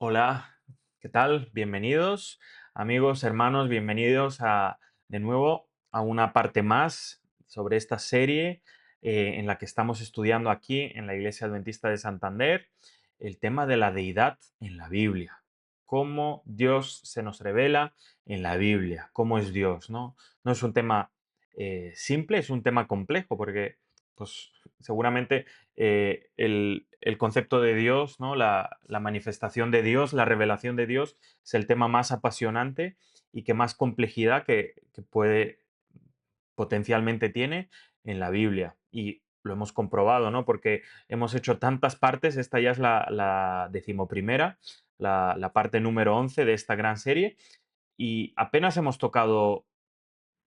Hola, ¿qué tal? Bienvenidos, amigos, hermanos, bienvenidos de nuevo a una parte más sobre esta serie en la que estamos estudiando aquí en la Iglesia Adventista de Santander el tema de la deidad en la Biblia. Cómo Dios se nos revela en la Biblia, cómo es Dios, ¿no? No es un tema simple, es un tema complejo porque pues, seguramente el concepto de Dios, ¿no? La manifestación de Dios, la revelación de Dios, es el tema más apasionante y que más complejidad que puede potencialmente tiene en la Biblia. Y lo hemos comprobado, ¿no? Porque hemos hecho tantas partes, esta ya es la decimoprimera, la parte número 11 de esta gran serie, y apenas hemos tocado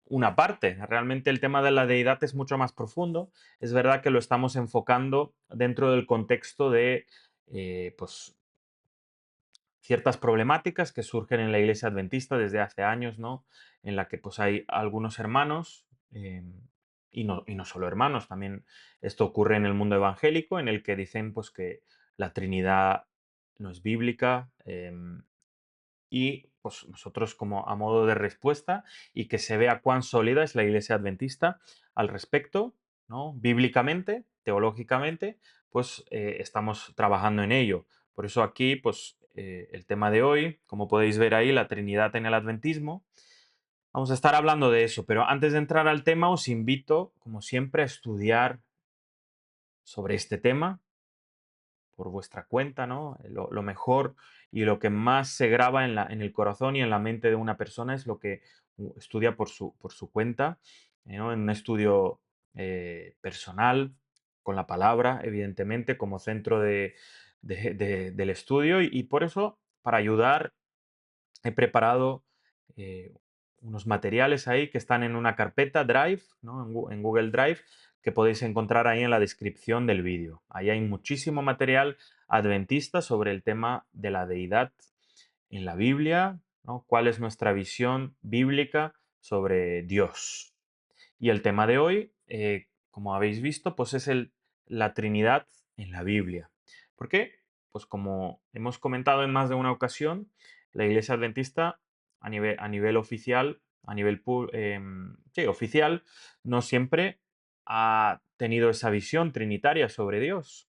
una parte. Realmente el tema de la deidad es mucho más profundo. Es verdad que lo estamos enfocando dentro del contexto de pues, ciertas problemáticas que surgen en la iglesia adventista desde hace años, ¿no? En la que pues, hay algunos hermanos, y no solo hermanos, también esto ocurre en el mundo evangélico, en el que dicen pues, que la Trinidad no es bíblica, y pues nosotros como a modo de respuesta y que se vea cuán sólida es la Iglesia Adventista al respecto, ¿no? Bíblicamente, teológicamente, pues estamos trabajando en ello. Por eso aquí, pues el tema de hoy, como podéis ver ahí, la Trinidad en el Adventismo, vamos a estar hablando de eso, pero antes de entrar al tema os invito, como siempre, a estudiar sobre este tema por vuestra cuenta, ¿no? Lo mejor y lo que más se graba en el corazón y en la mente de una persona es lo que estudia por su cuenta, ¿no? En un estudio personal, con la palabra, evidentemente, como centro del estudio y por eso, para ayudar he preparado eh, unos materiales ahí que están en una carpeta Drive, ¿no? En Google Drive, que podéis encontrar ahí en la descripción del vídeo. Ahí hay muchísimo material adventista sobre el tema de la deidad en la Biblia, ¿no? ¿Cuál es nuestra visión bíblica sobre Dios? Y el tema de hoy, como habéis visto, pues es la Trinidad en la Biblia. ¿Por qué? Pues como hemos comentado en más de una ocasión, la Iglesia Adventista a nivel oficial, sí, oficial, no siempre ha tenido esa visión trinitaria sobre Dios.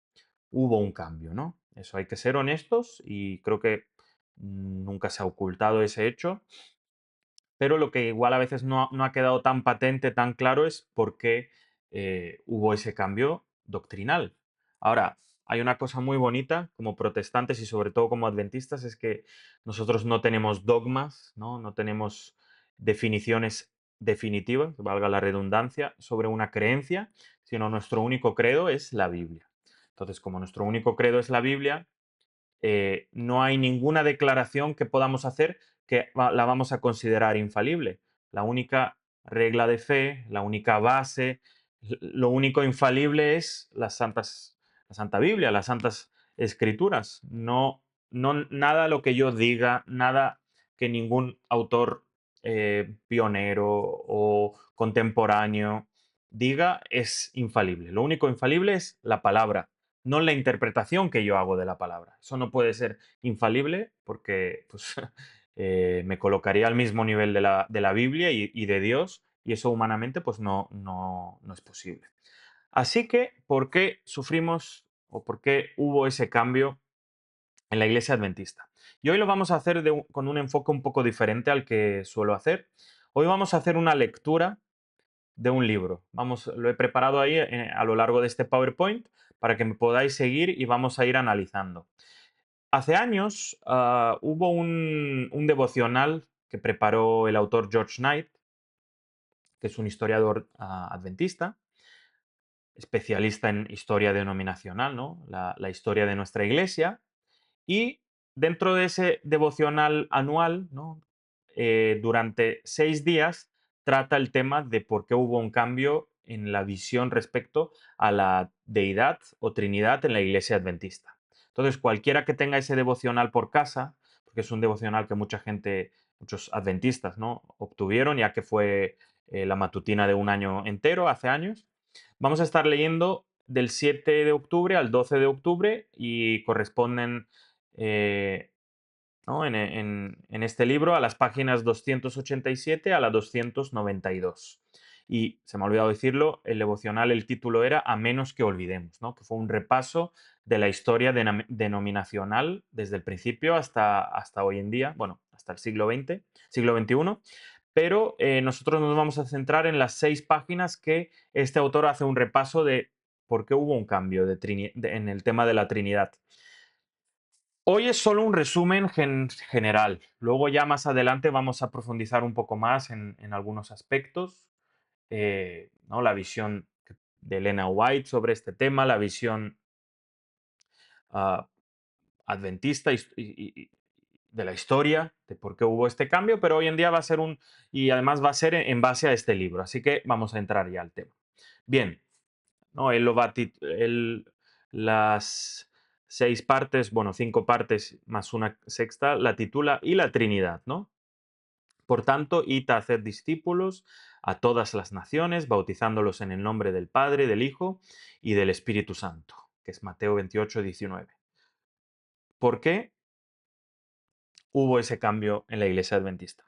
Hubo un cambio, ¿no? Eso hay que ser honestos y creo que nunca se ha ocultado ese hecho, pero lo que igual a veces no ha quedado tan patente, tan claro, es por qué hubo ese cambio doctrinal. Ahora, hay una cosa muy bonita como protestantes y sobre todo como adventistas, es que nosotros no tenemos dogmas, ¿no? No tenemos definiciones definitivas, valga la redundancia, sobre una creencia, sino nuestro único credo es la Biblia. Entonces, como nuestro único credo es la Biblia, no hay ninguna declaración que podamos hacer que la vamos a considerar infalible. La única regla de fe, la única base, lo único infalible es la Santa Biblia, las Santas Escrituras. No, no nada lo que yo diga, nada que ningún autor pionero o contemporáneo diga es infalible. Lo único infalible es la palabra, no la interpretación que yo hago de la palabra. Eso no puede ser infalible porque pues, me colocaría al mismo nivel de la Biblia y de Dios, y eso humanamente pues no es posible. Así que, ¿por qué sufrimos o por qué hubo ese cambio en la iglesia adventista? Y hoy lo vamos a hacer con un enfoque un poco diferente al que suelo hacer. Hoy vamos a hacer una lectura de un libro. Lo he preparado ahí a lo largo de este PowerPoint para que me podáis seguir y vamos a ir analizando. Hace años hubo un devocional que preparó el autor George Knight, que es un historiador adventista, especialista en historia denominacional, ¿no? La historia de nuestra iglesia. Y dentro de ese devocional anual, ¿no? Durante 6 días trata el tema de por qué hubo un cambio en la visión respecto a la deidad o trinidad en la iglesia adventista. Entonces, cualquiera que tenga ese devocional por casa, porque es un devocional que mucha gente, muchos adventistas, ¿no? obtuvieron, ya que fue la matutina de un año entero, hace años, vamos a estar leyendo del 7 de octubre al 12 de octubre y corresponden ¿no? En este libro, a las páginas 287 a la 292. Y se me ha olvidado decirlo, el devocional, el título era A menos que olvidemos, ¿no? Que fue un repaso de la historia denominacional desde el principio hasta hoy en día, bueno, hasta el siglo XXI. Pero nosotros nos vamos a centrar en las 6 páginas que este autor hace un repaso de por qué hubo un cambio en el tema de la Trinidad. Hoy es solo un resumen general. Luego ya más adelante vamos a profundizar un poco más en algunos aspectos, ¿no? La visión de Elena White sobre este tema, la visión ah, adventista de la historia, de por qué hubo este cambio, pero hoy en día va a ser y además va a ser en base a este libro. Así que vamos a entrar ya al tema. Bien, ¿no? Él lo va a las 6 partes, bueno, 5 partes más una sexta, la titula Y la Trinidad, ¿no? Por tanto, id a hacer discípulos a todas las naciones, bautizándolos en el nombre del Padre, del Hijo y del Espíritu Santo, que es Mateo 28, 19. ¿Por qué hubo ese cambio en la iglesia adventista?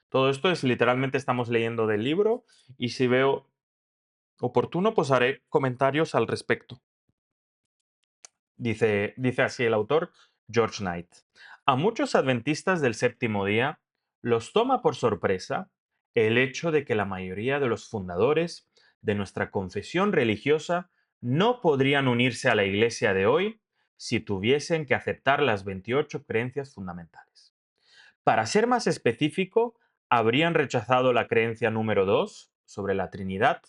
Todo esto es literalmente estamos leyendo del libro y si veo oportuno, pues haré comentarios al respecto. Dice así el autor, George Knight. A muchos adventistas del séptimo día los toma por sorpresa el hecho de que la mayoría de los fundadores de nuestra confesión religiosa no podrían unirse a la iglesia de hoy si tuviesen que aceptar las 28 creencias fundamentales. Para ser más específico, habrían rechazado la creencia número 2 sobre la Trinidad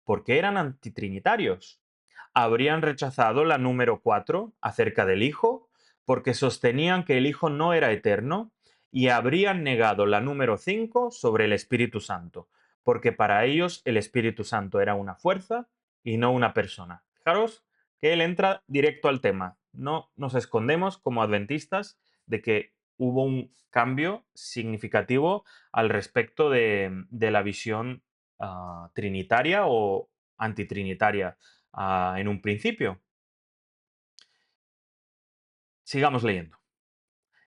porque eran antitrinitarios. Habrían rechazado la número 4 acerca del Hijo porque sostenían que el Hijo no era eterno y habrían negado la número 5 sobre el Espíritu Santo, porque para ellos el Espíritu Santo era una fuerza y no una persona. Fijaros que él entra directo al tema. No nos escondemos como adventistas de que hubo un cambio significativo al respecto de la visión trinitaria o antitrinitaria en un principio. Sigamos leyendo.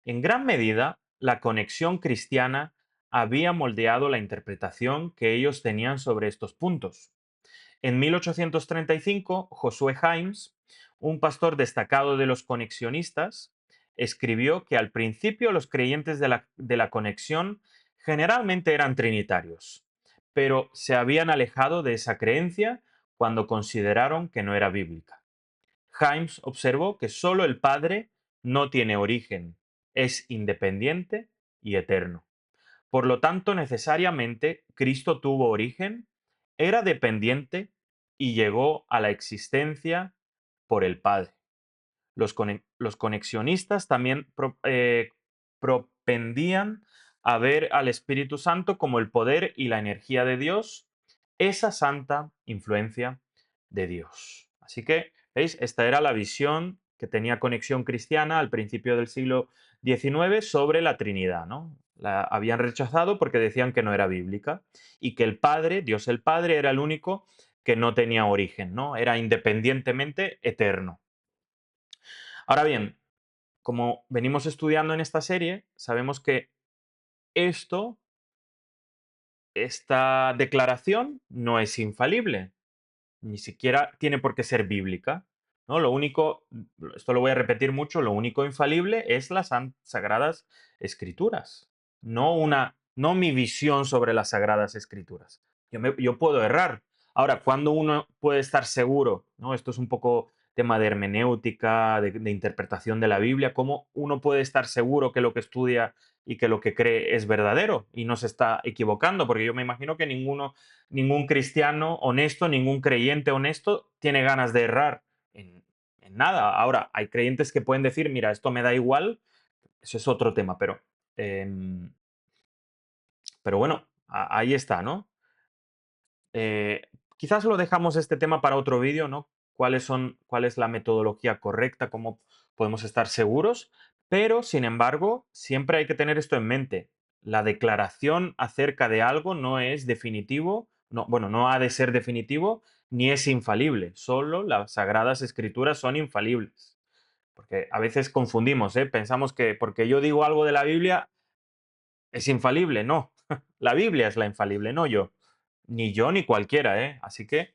En gran medida, la conexión cristiana había moldeado la interpretación que ellos tenían sobre estos puntos. En 1835, Josué Himes, un pastor destacado de los conexionistas, escribió que al principio los creyentes de la conexión generalmente eran trinitarios, pero se habían alejado de esa creencia cuando consideraron que no era bíblica. Himes observó que solo el Padre no tiene origen, es independiente y eterno. Por lo tanto, necesariamente, Cristo tuvo origen, era dependiente y llegó a la existencia por el Padre. Los conexionistas también propendían a ver al Espíritu Santo como el poder y la energía de Dios, esa santa influencia de Dios. Así que, ¿veis? Esta era la visión que tenía Conexión Cristiana al principio del siglo XIX sobre la Trinidad, ¿no? La habían rechazado porque decían que no era bíblica y que el Padre, Dios el Padre, era el único que no tenía origen, ¿no? Era independientemente eterno. Ahora bien, como venimos estudiando en esta serie, sabemos que esto, esta declaración no es infalible, ni siquiera tiene por qué ser bíblica, ¿no? Lo único, esto lo voy a repetir mucho, lo único infalible es las sagradas escrituras, no mi visión sobre las sagradas escrituras. Yo puedo errar. Ahora, ¿cuándo uno puede estar seguro? ¿No? Esto es un poco tema de hermenéutica, de interpretación de la Biblia, cómo uno puede estar seguro que lo que estudia y que lo que cree es verdadero y no se está equivocando, porque yo me imagino que ningún cristiano honesto, ningún creyente honesto tiene ganas de errar en nada. Ahora, hay creyentes que pueden decir, mira, esto me da igual, eso es otro tema, em, pero bueno, ahí está, ¿no? Eh, Quizás lo dejamos este tema para otro vídeo, ¿no? Cuál es la metodología correcta, cómo podemos estar seguros, pero sin embargo, siempre hay que tener esto en mente. La declaración acerca de algo no es definitivo, no, bueno, no ha de ser definitivo ni es infalible. Solo las sagradas escrituras son infalibles. Porque a veces confundimos, ¿eh? Pensamos que porque yo digo algo de la Biblia es infalible. No, la Biblia es la infalible, no yo. Ni yo ni cualquiera, ¿eh? Así que,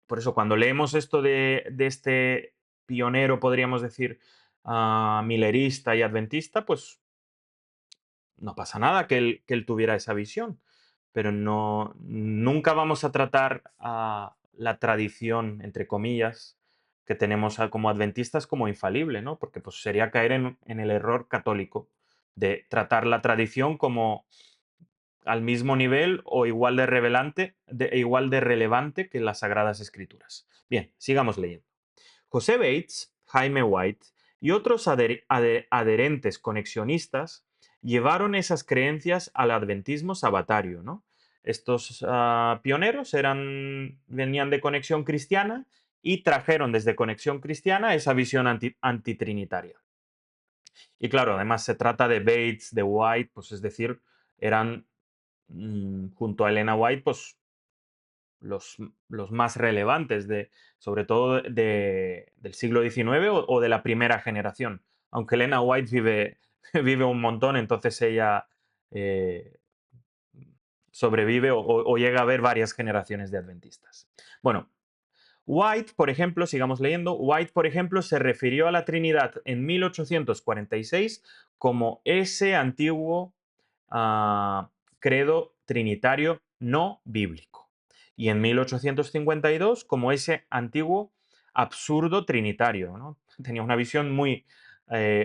por eso, cuando leemos esto de este pionero, podríamos decir, milerista y adventista, pues no pasa nada que él tuviera esa visión, pero no, nunca vamos a tratar a la tradición, entre comillas, que tenemos como adventistas como infalible, ¿no? Porque pues sería caer en el error católico de tratar la tradición como al mismo nivel o igual de igual de relevante que las Sagradas Escrituras. Bien, sigamos leyendo. José Bates, Jaime White y otros adherentes conexionistas llevaron esas creencias al adventismo sabatario, ¿no? Estos pioneros venían de Conexión Cristiana y trajeron desde Conexión Cristiana esa visión antitrinitaria. Y claro, además se trata de Bates, de White, pues es decir, eran junto a Elena White, pues los más relevantes, sobre todo del siglo XIX o de la primera generación. Aunque Elena White vive un montón, entonces ella eh, sobrevive o llega a ver varias generaciones de adventistas. Bueno, White, por ejemplo, sigamos leyendo, White, por ejemplo, se refirió a la Trinidad en 1846 como ese antiguo credo trinitario no bíblico. Y en 1852 como ese antiguo absurdo trinitario, ¿no? Tenía una visión muy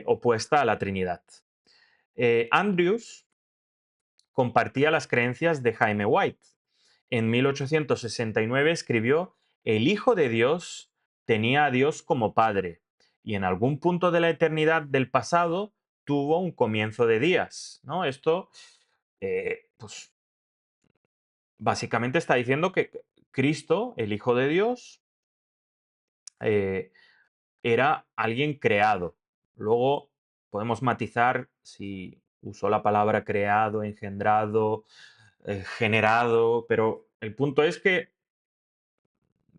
opuesta a la Trinidad. Andrews compartía las creencias de Jaime White. En 1869 escribió: "El Hijo de Dios tenía a Dios como Padre, y en algún punto de la eternidad del pasado tuvo un comienzo de días", ¿no? Esto, pues, básicamente está diciendo que Cristo, el Hijo de Dios, eh, era alguien creado. Luego podemos matizar si usó la palabra creado, engendrado, generado, pero el punto es que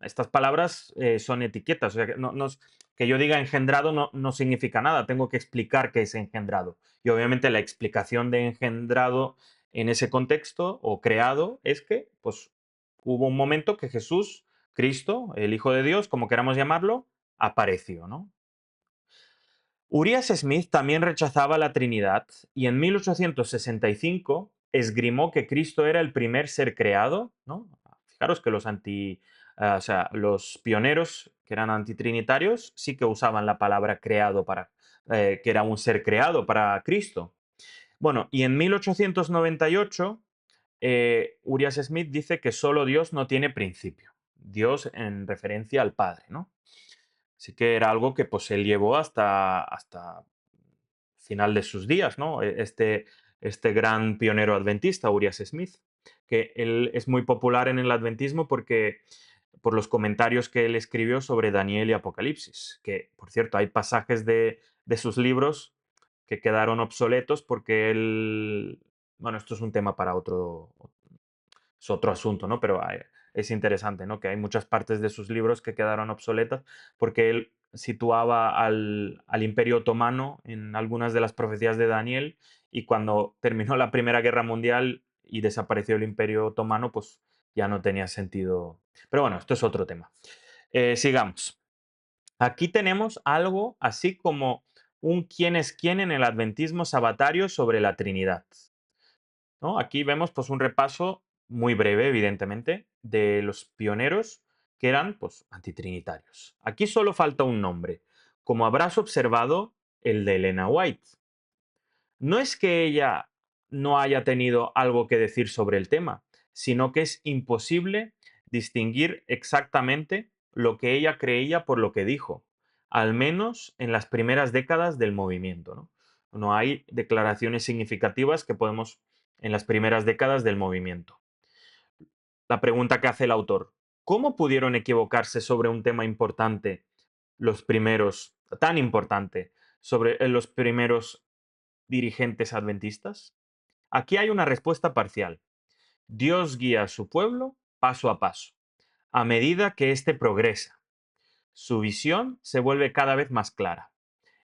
estas palabras son etiquetas. O sea, que yo diga engendrado no significa nada. Tengo que explicar qué es engendrado. Y obviamente la explicación de engendrado en ese contexto o creado es que pues, hubo un momento que Jesús, Cristo, el Hijo de Dios, como queramos llamarlo, apareció, ¿no? Urias Smith también rechazaba la Trinidad y en 1865 esgrimó que Cristo era el primer ser creado, ¿no? Fijaros que o sea, los pioneros que eran antitrinitarios sí que usaban la palabra creado que era un ser creado para Cristo. Bueno, y en 1898 Urias Smith dice que solo Dios no tiene principio. Dios en referencia al Padre, ¿no? Sí que era algo que pues él llevó hasta final de sus días, ¿no? Este gran pionero adventista, Urias Smith, que él es muy popular en el adventismo por los comentarios que él escribió sobre Daniel y Apocalipsis, que por cierto hay pasajes de sus libros que quedaron obsoletos porque él, bueno, esto es un tema para es otro asunto, ¿no? Pero es interesante, ¿no? Que hay muchas partes de sus libros que quedaron obsoletas porque él situaba al Imperio Otomano en algunas de las profecías de Daniel y cuando terminó la Primera Guerra Mundial y desapareció el Imperio Otomano, pues ya no tenía sentido. Pero bueno, esto es otro tema. Sigamos. Aquí tenemos algo así como un quién es quién en el adventismo sabatario sobre la Trinidad. ¿No? Aquí vemos pues, un repaso muy breve, evidentemente, de los pioneros que eran pues, antitrinitarios. Aquí solo falta un nombre, como habrás observado, el de Elena White. No es que ella no haya tenido algo que decir sobre el tema, sino que es imposible distinguir exactamente lo que ella creía por lo que dijo, al menos en las primeras décadas del movimiento. No hay declaraciones significativas que podemos en las primeras décadas del movimiento. La pregunta que hace el autor: ¿cómo pudieron equivocarse sobre un tema importante los primeros, tan importante, sobre los primeros dirigentes adventistas? Aquí hay una respuesta parcial. Dios guía a su pueblo paso a paso, a medida que éste progresa. Su visión se vuelve cada vez más clara.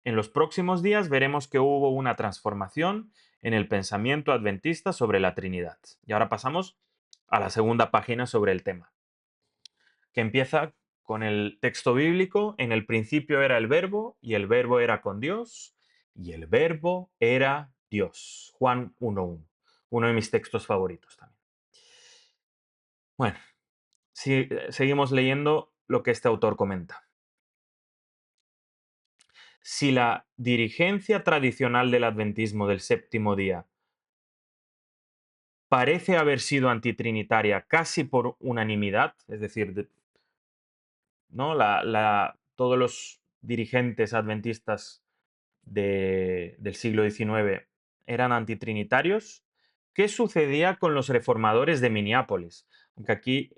En los próximos días veremos que hubo una transformación en el pensamiento adventista sobre la Trinidad. Y ahora pasamos a la segunda página sobre el tema, que empieza con el texto bíblico: en el principio era el verbo y el verbo era con Dios y el verbo era Dios. Juan 1.1, uno de mis textos favoritos también. Bueno, seguimos leyendo lo que este autor comenta. Si la dirigencia tradicional del adventismo del séptimo día parece haber sido antitrinitaria casi por unanimidad, es decir, ¿no? Todos los dirigentes adventistas del siglo XIX eran antitrinitarios. ¿Qué sucedía con los reformadores de Minneapolis? Aunque aquí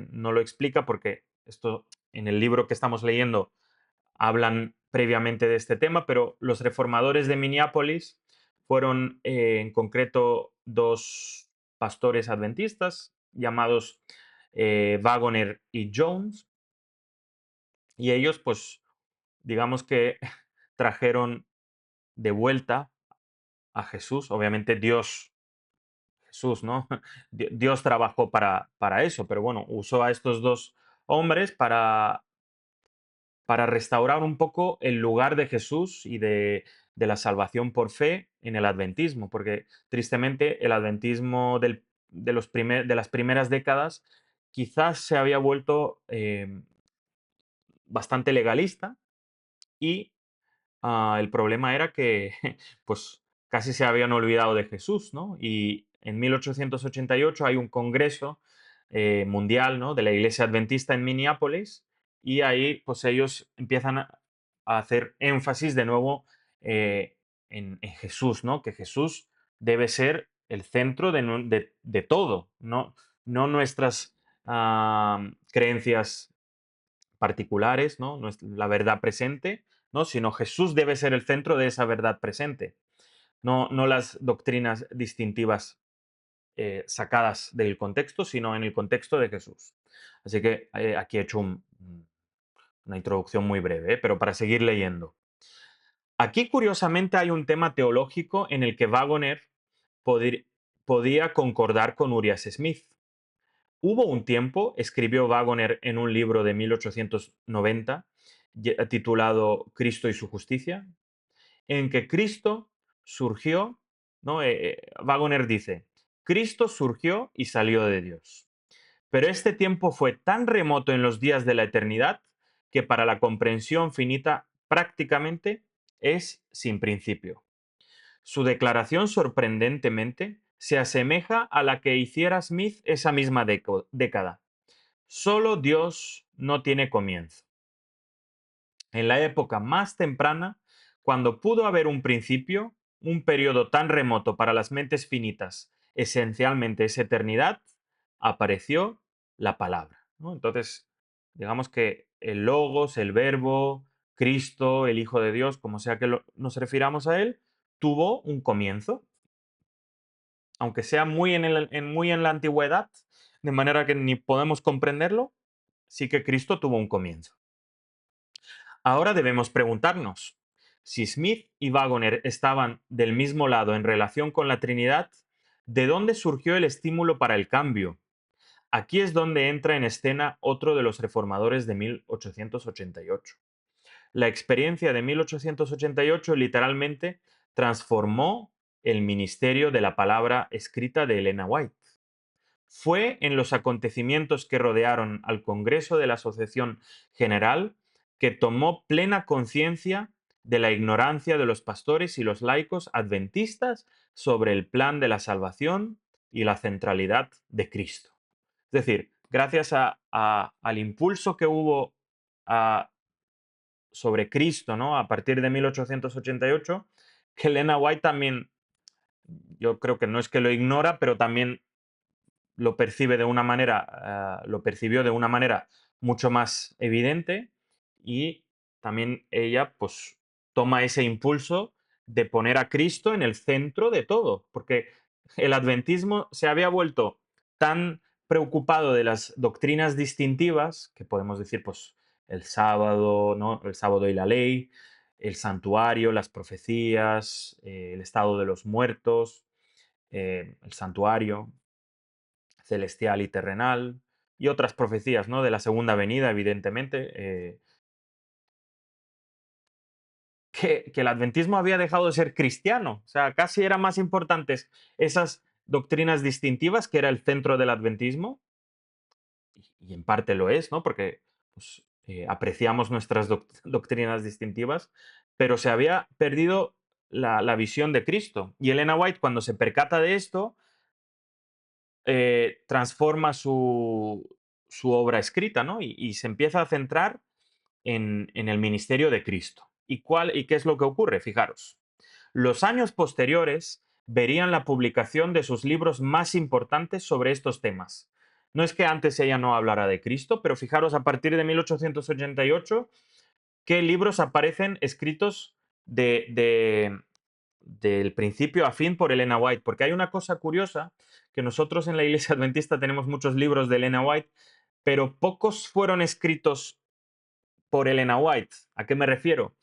no lo explica porque esto en el libro que estamos leyendo hablan previamente de este tema, pero los reformadores de Minneapolis fueron en concreto dos pastores adventistas llamados Wagoner y Jones, y ellos pues digamos que trajeron de vuelta a Jesús. Obviamente Jesús, ¿no? Dios trabajó para eso, pero bueno, usó a estos dos hombres para restaurar un poco el lugar de Jesús y de la salvación por fe en el adventismo, porque tristemente el adventismo de las primeras décadas quizás se había vuelto bastante legalista y el problema era que, pues, casi se habían olvidado de Jesús, ¿no? Y en 1888 hay un congreso mundial, ¿no? De la Iglesia Adventista en Minneapolis, y ahí, pues, ellos empiezan a hacer énfasis de nuevo en Jesús, ¿no? Que Jesús debe ser el centro de todo, no nuestras creencias particulares, ¿no? La verdad presente, ¿no? Sino Jesús debe ser el centro de esa verdad presente, no las doctrinas distintivas sacadas del contexto, sino en el contexto de Jesús. Así que aquí he hecho una introducción muy breve, pero para seguir leyendo. Aquí, curiosamente, hay un tema teológico en el que Wagoner podía concordar con Urias Smith. Hubo un tiempo, escribió Wagoner en un libro de 1890 titulado Cristo y su justicia, en que Cristo surgió, ¿no? Wagoner dice: Cristo surgió y salió de Dios. Pero este tiempo fue tan remoto en los días de la eternidad que para la comprensión finita prácticamente es sin principio. Su declaración sorprendentemente se asemeja a la que hiciera Smith esa misma década. Solo Dios no tiene comienzo. En la época más temprana, cuando pudo haber un principio, un periodo tan remoto para las mentes finitas, esencialmente es eternidad, apareció la palabra, ¿no? Entonces, digamos que el logos, el verbo, Cristo, el Hijo de Dios, como sea que nos refiramos a él, tuvo un comienzo, aunque sea muy en la antigüedad, de manera que ni podemos comprenderlo, sí que Cristo tuvo un comienzo. Ahora debemos preguntarnos, si Smith y Wagoner estaban del mismo lado en relación con la Trinidad, ¿de dónde surgió el estímulo para el cambio? Aquí es donde entra en escena otro de los reformadores de 1888. La experiencia de 1888 literalmente transformó el ministerio de la palabra escrita de Elena White. Fue en los acontecimientos que rodearon al Congreso de la Asociación General que tomó plena conciencia de la ignorancia de los pastores y los laicos adventistas sobre el plan de la salvación y la centralidad de Cristo. Es decir, gracias al impulso que hubo a, sobre Cristo, ¿no? A partir de 1888, que Elena White también, yo creo que no es que lo ignora, pero también lo percibe de una manera, lo percibió de una manera mucho más evidente, y también ella pues toma ese impulso de poner a Cristo en el centro de todo, porque el adventismo se había vuelto tan preocupado de las doctrinas distintivas, que podemos decir pues el sábado, ¿no? El sábado y la ley, el santuario, las profecías, el estado de los muertos, el santuario celestial y terrenal, y otras profecías, ¿no? De la segunda venida, evidentemente, que el adventismo había dejado de ser cristiano. O sea, casi eran más importantes esas doctrinas distintivas, que era el centro del adventismo, y en parte lo es, ¿no? Porque pues, apreciamos nuestras doctrinas distintivas, pero se había perdido la visión de Cristo. Y Elena White, cuando se percata de esto, transforma su obra escrita, ¿no? Y se empieza a centrar en el ministerio de Cristo. ¿Y qué es lo que ocurre? Fijaros. Los años posteriores verían la publicación de sus libros más importantes sobre estos temas. No es que antes ella no hablara de Cristo, pero fijaros a partir de 1888 qué libros aparecen escritos del principio a fin por Elena White. Porque hay una cosa curiosa, que nosotros en la Iglesia Adventista tenemos muchos libros de Elena White, pero pocos fueron escritos por Elena White. ¿A qué me refiero?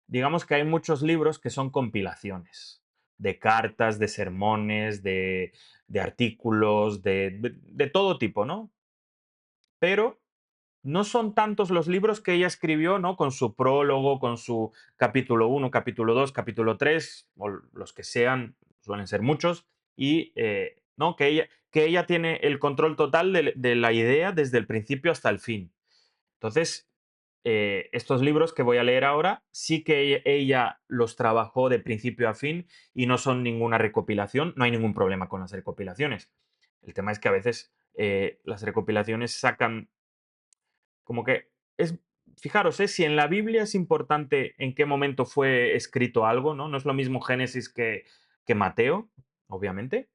Digamos que hay muchos libros que son compilaciones de cartas, de sermones, de artículos, de todo tipo, ¿no? Pero no son tantos los libros que ella escribió, ¿no? Con su prólogo, con su capítulo uno, capítulo 2, capítulo 3, o los que sean, suelen ser muchos, y ¿no? Que ella tiene el control total de la idea desde el principio hasta el fin. Entonces, estos libros que voy a leer ahora, sí que ella los trabajó de principio a fin y no son ninguna recopilación, no hay ningún problema con las recopilaciones. El tema es que a veces las recopilaciones sacan como que es, fijaros, si en la Biblia es importante en qué momento fue escrito algo, ¿no? No es lo mismo Génesis que Mateo, obviamente.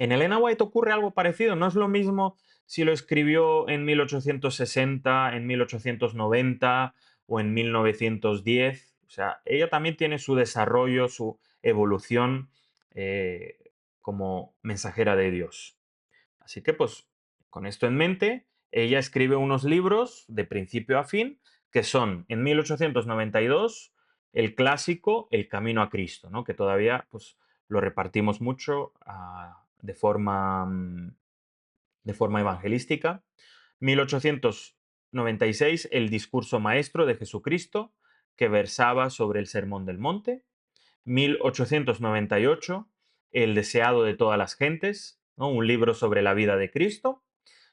En Elena White ocurre algo parecido. No es lo mismo si lo escribió en 1860, en 1890 o en 1910. O sea, ella también tiene su desarrollo, su evolución eh, como mensajera de Dios. Así que, pues, con esto en mente, ella escribe unos libros de principio a fin, que son, en 1892, el clásico El Camino a Cristo, ¿no? Que todavía, pues, lo repartimos mucho de forma evangelística. 1896, El Discurso Maestro de Jesucristo, que versaba sobre el Sermón del Monte. 1898, El Deseado de todas las gentes, ¿no? Un libro sobre la vida de Cristo.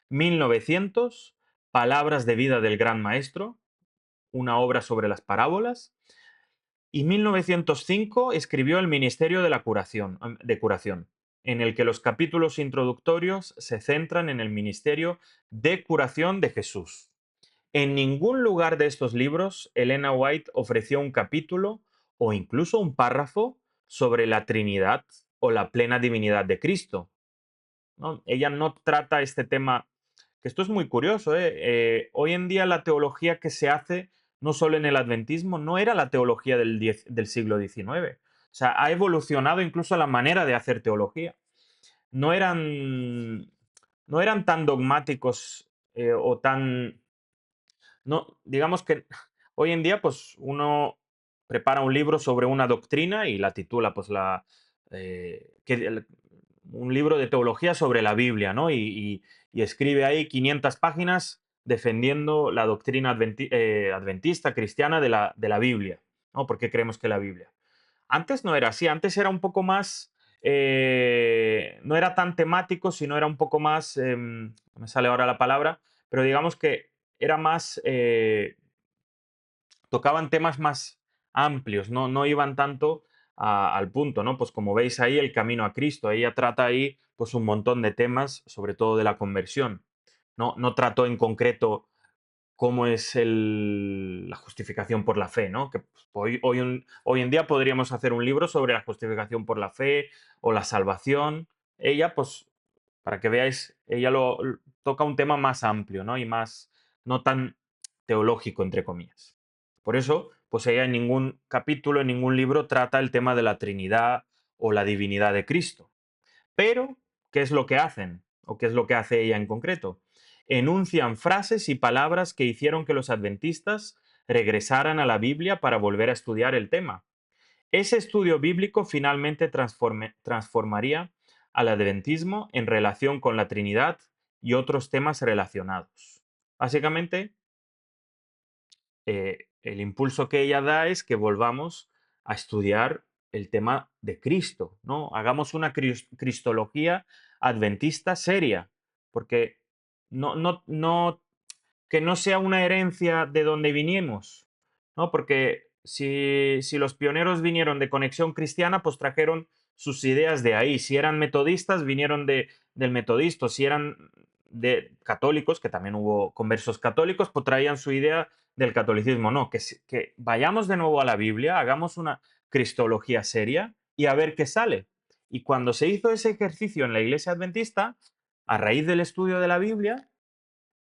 1900, Palabras de vida del Gran Maestro, una obra sobre las parábolas. Y 1905 escribió El Ministerio de Curación, en el que los capítulos introductorios se centran en el ministerio de curación de Jesús. En ningún lugar de estos libros Elena White ofreció un capítulo o incluso un párrafo sobre la Trinidad o la plena divinidad de Cristo, ¿no? Ella no trata este tema, que esto es muy curioso, ¿eh? Hoy en día la teología que se hace, no solo en el adventismo, no era la teología del siglo XIX. O sea, ha evolucionado incluso la manera de hacer teología. No eran, no eran tan dogmáticos o tan no, digamos que hoy en día, pues uno prepara un libro sobre una doctrina y la titula, pues un libro de teología sobre la Biblia, ¿no? Y escribe ahí 500 páginas defendiendo la doctrina adventista cristiana de la Biblia, ¿no? ¿Por qué creemos que la Biblia? Antes no era así, antes era un poco más, no era tan temático, sino era un poco más, no me sale ahora la palabra, pero digamos que era más, tocaban temas más amplios, no iban tanto al punto, ¿no? Pues como veis ahí, el camino a Cristo, ella trata ahí pues un montón de temas, sobre todo de la conversión. No trató en concreto cómo es la justificación por la fe, ¿no? Que pues, hoy en día podríamos hacer un libro sobre la justificación por la fe o la salvación. Ella, pues, para que veáis, ella toca un tema más amplio, ¿no? Y más, no tan teológico, entre comillas. Por eso, pues ella en ningún capítulo, en ningún libro trata el tema de la Trinidad o la divinidad de Cristo. Pero, ¿qué es lo que hacen? ¿O qué es lo que hace ella en concreto? enuncian frases y palabras que hicieron que los adventistas regresaran a la Biblia para volver a estudiar el tema. Ese estudio bíblico finalmente transformaría al adventismo en relación con la Trinidad y otros temas relacionados. Básicamente, el impulso que ella da es que volvamos a estudiar el tema de Cristo, ¿no? Hagamos una cristología adventista seria, porque no que no sea una herencia de donde vinimos, ¿no? Porque si los pioneros vinieron de Conexión Cristiana, pues trajeron sus ideas de ahí. Si eran metodistas, vinieron del metodismo. Si eran de católicos, que también hubo conversos católicos, pues traían su idea del catolicismo. No, que vayamos de nuevo a la Biblia, hagamos una cristología seria y a ver qué sale. Y cuando se hizo ese ejercicio en la iglesia adventista, a raíz del estudio de la Biblia,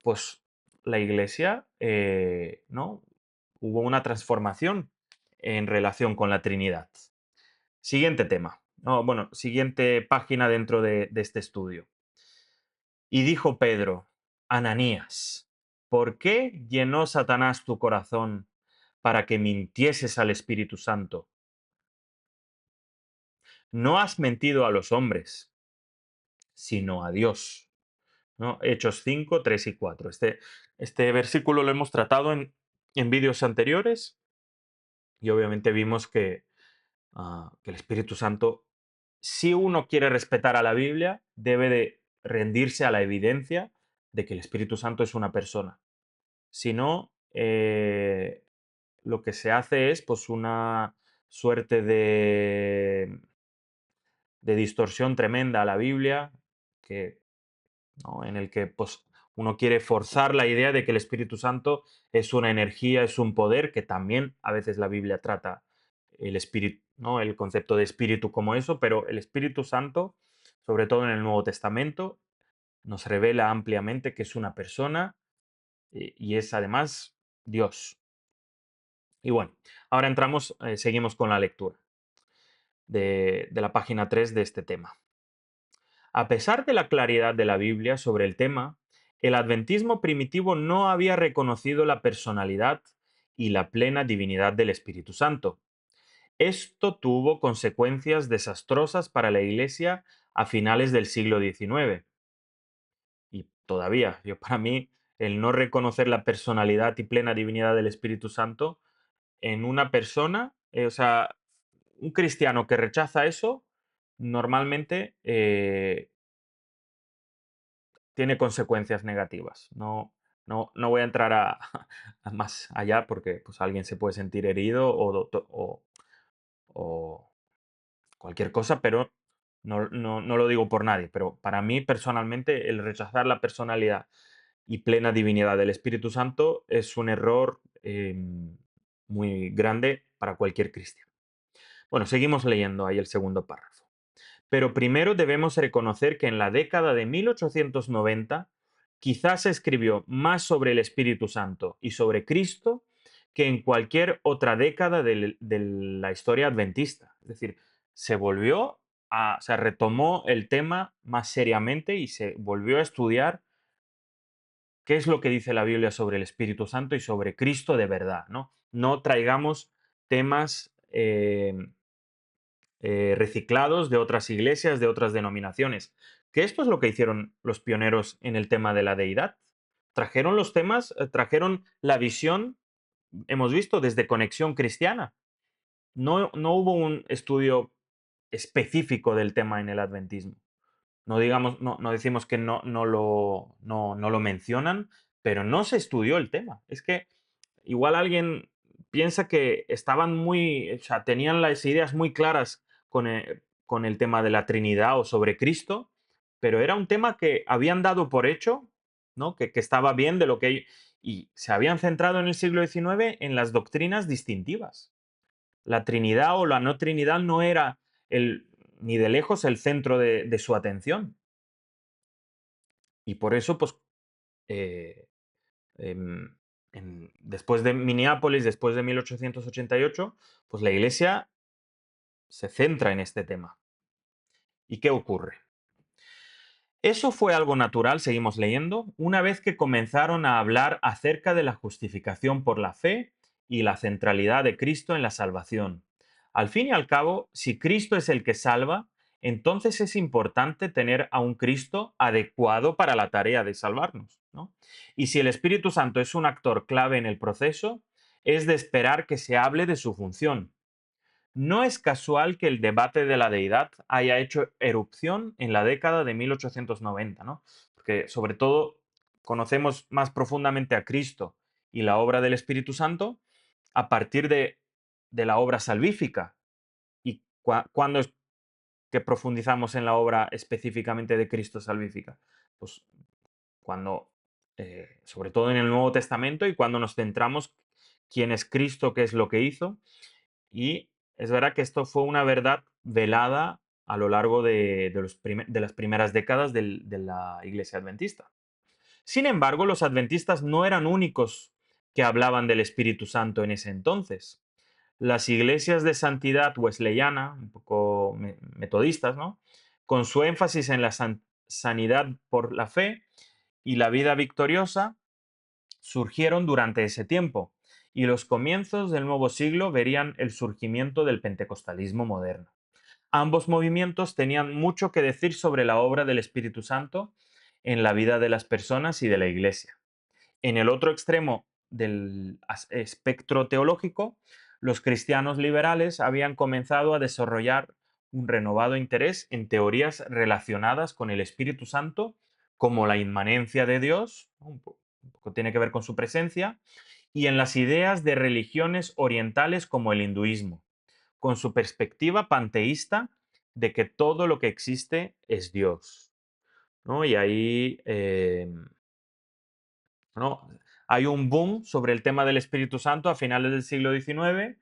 pues la iglesia, ¿no? Hubo una transformación en relación con la Trinidad. Siguiente tema. No, bueno, siguiente página dentro de este estudio. Y dijo Pedro, Ananías, ¿por qué llenó Satanás tu corazón para que mintieses al Espíritu Santo? No has mentido a los hombres, sino a Dios. ¿No? Hechos 5, 3 y 4. Este versículo lo hemos tratado en vídeos anteriores y obviamente vimos que el Espíritu Santo, si uno quiere respetar a la Biblia, debe de rendirse a la evidencia de que el Espíritu Santo es una persona. Si no, lo que se hace es pues una suerte de distorsión tremenda a la Biblia, que ¿no? En el que pues, uno quiere forzar la idea de que el Espíritu Santo es una energía, es un poder, que también a veces la Biblia trata el espíritu, ¿no? El concepto de espíritu como eso, pero el Espíritu Santo, sobre todo en el Nuevo Testamento, nos revela ampliamente que es una persona y es además Dios. Y bueno, ahora seguimos con la lectura de la página 3 de este tema. A pesar de la claridad de la Biblia sobre el tema, el adventismo primitivo no había reconocido la personalidad y la plena divinidad del Espíritu Santo. Esto tuvo consecuencias desastrosas para la Iglesia a finales del siglo XIX. Y todavía, para mí, el no reconocer la personalidad y plena divinidad del Espíritu Santo en una persona, o sea, un cristiano que rechaza eso, normalmente tiene consecuencias negativas. No voy a entrar a más allá porque pues, alguien se puede sentir herido o cualquier cosa, pero no lo digo por nadie. Pero para mí, personalmente, el rechazar la personalidad y plena divinidad del Espíritu Santo es un error muy grande para cualquier cristiano. Bueno, seguimos leyendo ahí el segundo párrafo. Pero primero debemos reconocer que en la década de 1890 quizás se escribió más sobre el Espíritu Santo y sobre Cristo que en cualquier otra década de la historia adventista. Es decir, se retomó el tema más seriamente y se volvió a estudiar qué es lo que dice la Biblia sobre el Espíritu Santo y sobre Cristo de verdad, ¿no? No traigamos temas reciclados de otras iglesias, de otras denominaciones. Que esto es lo que hicieron los pioneros en el tema de la deidad. Trajeron los temas, trajeron la visión, hemos visto, desde Conexión Cristiana. No hubo un estudio específico del tema en el adventismo. No decimos que no lo mencionan, pero no se estudió el tema. Es que igual alguien piensa que estaban o sea, tenían las ideas muy claras con el tema de la Trinidad o sobre Cristo, pero era un tema que habían dado por hecho, ¿no? Que estaba bien de lo que y se habían centrado en el siglo XIX en las doctrinas distintivas. La Trinidad o la no Trinidad no era ni de lejos el centro de su atención. Y por eso, pues, eh, em, después de Minneapolis, después de 1888, pues la Iglesia se centra en este tema. ¿Y qué ocurre? Eso fue algo natural, seguimos leyendo, una vez que comenzaron a hablar acerca de la justificación por la fe y la centralidad de Cristo en la salvación. Al fin y al cabo, si Cristo es el que salva, entonces es importante tener a un Cristo adecuado para la tarea de salvarnos, ¿no? Y si el Espíritu Santo es un actor clave en el proceso, es de esperar que se hable de su función. No es casual que el debate de la deidad haya hecho erupción en la década de 1890, ¿no? Porque sobre todo conocemos más profundamente a Cristo y la obra del Espíritu Santo a partir de la obra salvífica. ¿Y cuándo es que profundizamos en la obra específicamente de Cristo salvífica? Pues cuando, sobre todo en el Nuevo Testamento y cuando nos centramos quién es Cristo, qué es lo que hizo, y es verdad que esto fue una verdad velada a lo largo de las primeras décadas de la Iglesia Adventista. Sin embargo, los adventistas no eran únicos que hablaban del Espíritu Santo en ese entonces. Las iglesias de santidad wesleyana, un poco metodistas, ¿no? Con su énfasis en la sanidad por la fe y la vida victoriosa, surgieron durante ese tiempo, y los comienzos del nuevo siglo verían el surgimiento del pentecostalismo moderno. Ambos movimientos tenían mucho que decir sobre la obra del Espíritu Santo en la vida de las personas y de la Iglesia. En el otro extremo del espectro teológico, los cristianos liberales habían comenzado a desarrollar un renovado interés en teorías relacionadas con el Espíritu Santo, como la inmanencia de Dios, ¿no? Un poco tiene que ver con su presencia, y en las ideas de religiones orientales como el hinduismo, con su perspectiva panteísta de que todo lo que existe es Dios, ¿no? Y ahí ¿no? Hay un boom sobre el tema del Espíritu Santo a finales del siglo XIX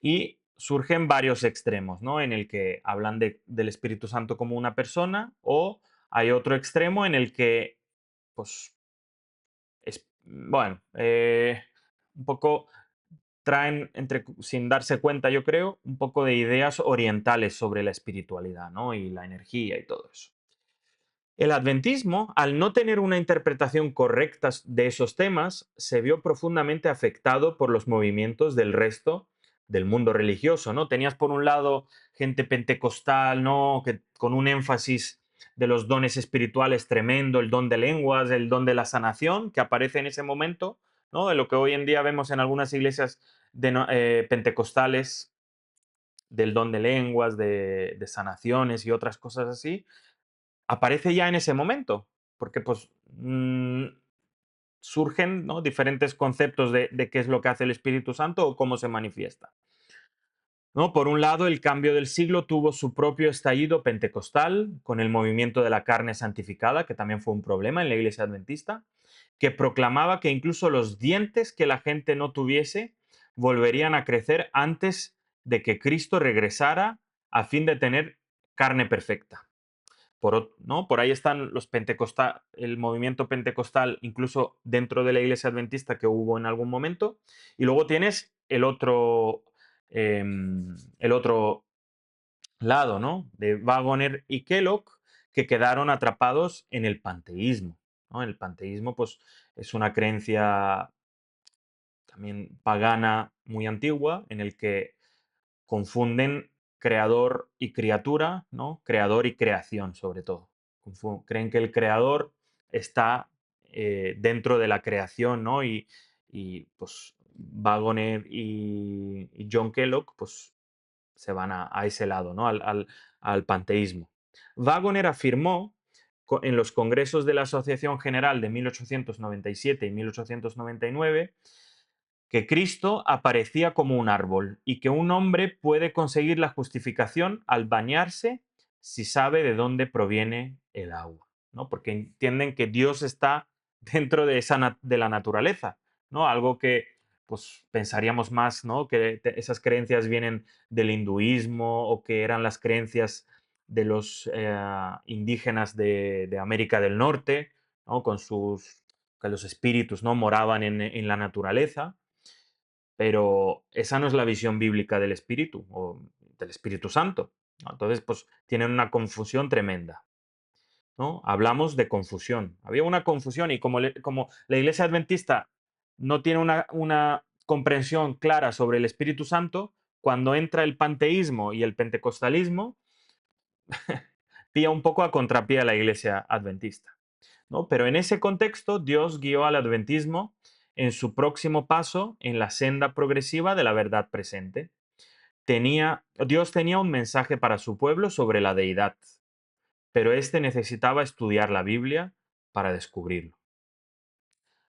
y surgen varios extremos, ¿no? En el que hablan del Espíritu Santo como una persona, o hay otro extremo en el que, pues, bueno, un poco traen, sin darse cuenta, yo creo, un poco de ideas orientales sobre la espiritualidad, ¿no? Y la energía y todo eso. El adventismo, al no tener una interpretación correcta de esos temas, se vio profundamente afectado por los movimientos del resto del mundo religioso, ¿no? Tenías por un lado gente pentecostal, ¿no? Que con un énfasis de los dones espirituales tremendo, el don de lenguas, el don de la sanación, que aparece en ese momento, ¿no? De lo que hoy en día vemos en algunas iglesias pentecostales, del don de lenguas, de sanaciones y otras cosas así, aparece ya en ese momento, porque pues surgen, ¿no? Diferentes conceptos de qué es lo que hace el Espíritu Santo o cómo se manifiesta, ¿no? Por un lado, el cambio del siglo tuvo su propio estallido pentecostal con el movimiento de la carne santificada, que también fue un problema en la iglesia adventista, que proclamaba que incluso los dientes que la gente no tuviese volverían a crecer antes de que Cristo regresara a fin de tener carne perfecta. ¿No? Por ahí están los pentecostal, el movimiento pentecostal, incluso dentro de la iglesia adventista que hubo en algún momento. Y luego tienes el otro lado, ¿no? De Wagoner y Kellogg, que quedaron atrapados en el panteísmo, ¿no? El panteísmo, pues, es una creencia también pagana muy antigua, en el que confunden creador y criatura, ¿no? Creador y creación, sobre todo. Creen que el creador está dentro de la creación, ¿no? Pues Wagoner y John Kellogg, pues se van a ese lado, ¿no? Al panteísmo. Wagoner afirmó en los congresos de la Asociación General de 1897 y 1899 que Cristo aparecía como un árbol y que un hombre puede conseguir la justificación al bañarse si sabe de dónde proviene el agua, ¿no? Porque entienden que Dios está dentro de, de la naturaleza, ¿no? Algo que pues pensaríamos más, ¿no? Que esas creencias vienen del hinduismo o que eran las creencias de los indígenas de América del Norte, ¿no? Con sus que los espíritus, ¿no? Moraban en la naturaleza, pero esa no es la visión bíblica del Espíritu o del Espíritu Santo, ¿no? Entonces, pues tienen una confusión tremenda. ¿no? Hablamos de confusión. Había una confusión y como la Iglesia Adventista no tiene una comprensión clara sobre el Espíritu Santo, cuando entra el panteísmo y el pentecostalismo, pilla un poco a contrapié a la Iglesia Adventista, ¿no? Pero en ese contexto, Dios guió al adventismo en su próximo paso en la senda progresiva de la verdad presente. Dios tenía un mensaje para su pueblo sobre la deidad, pero éste necesitaba estudiar la Biblia para descubrirlo.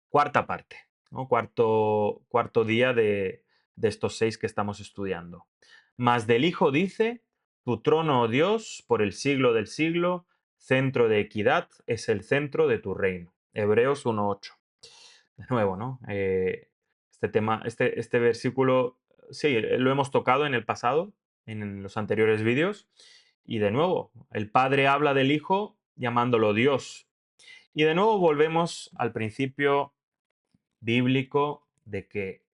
Cuarta parte, ¿no? Cuarto día de estos 6 que estamos estudiando. Mas del Hijo dice, tu trono, oh Dios, por el siglo del siglo, centro de equidad, es el centro de tu reino. Hebreos 1:8. De nuevo, ¿no? Este tema, este versículo, sí, lo hemos tocado en el pasado, en los anteriores vídeos, y de nuevo, el Padre habla del Hijo llamándolo Dios. Y de nuevo volvemos al principio bíblico de que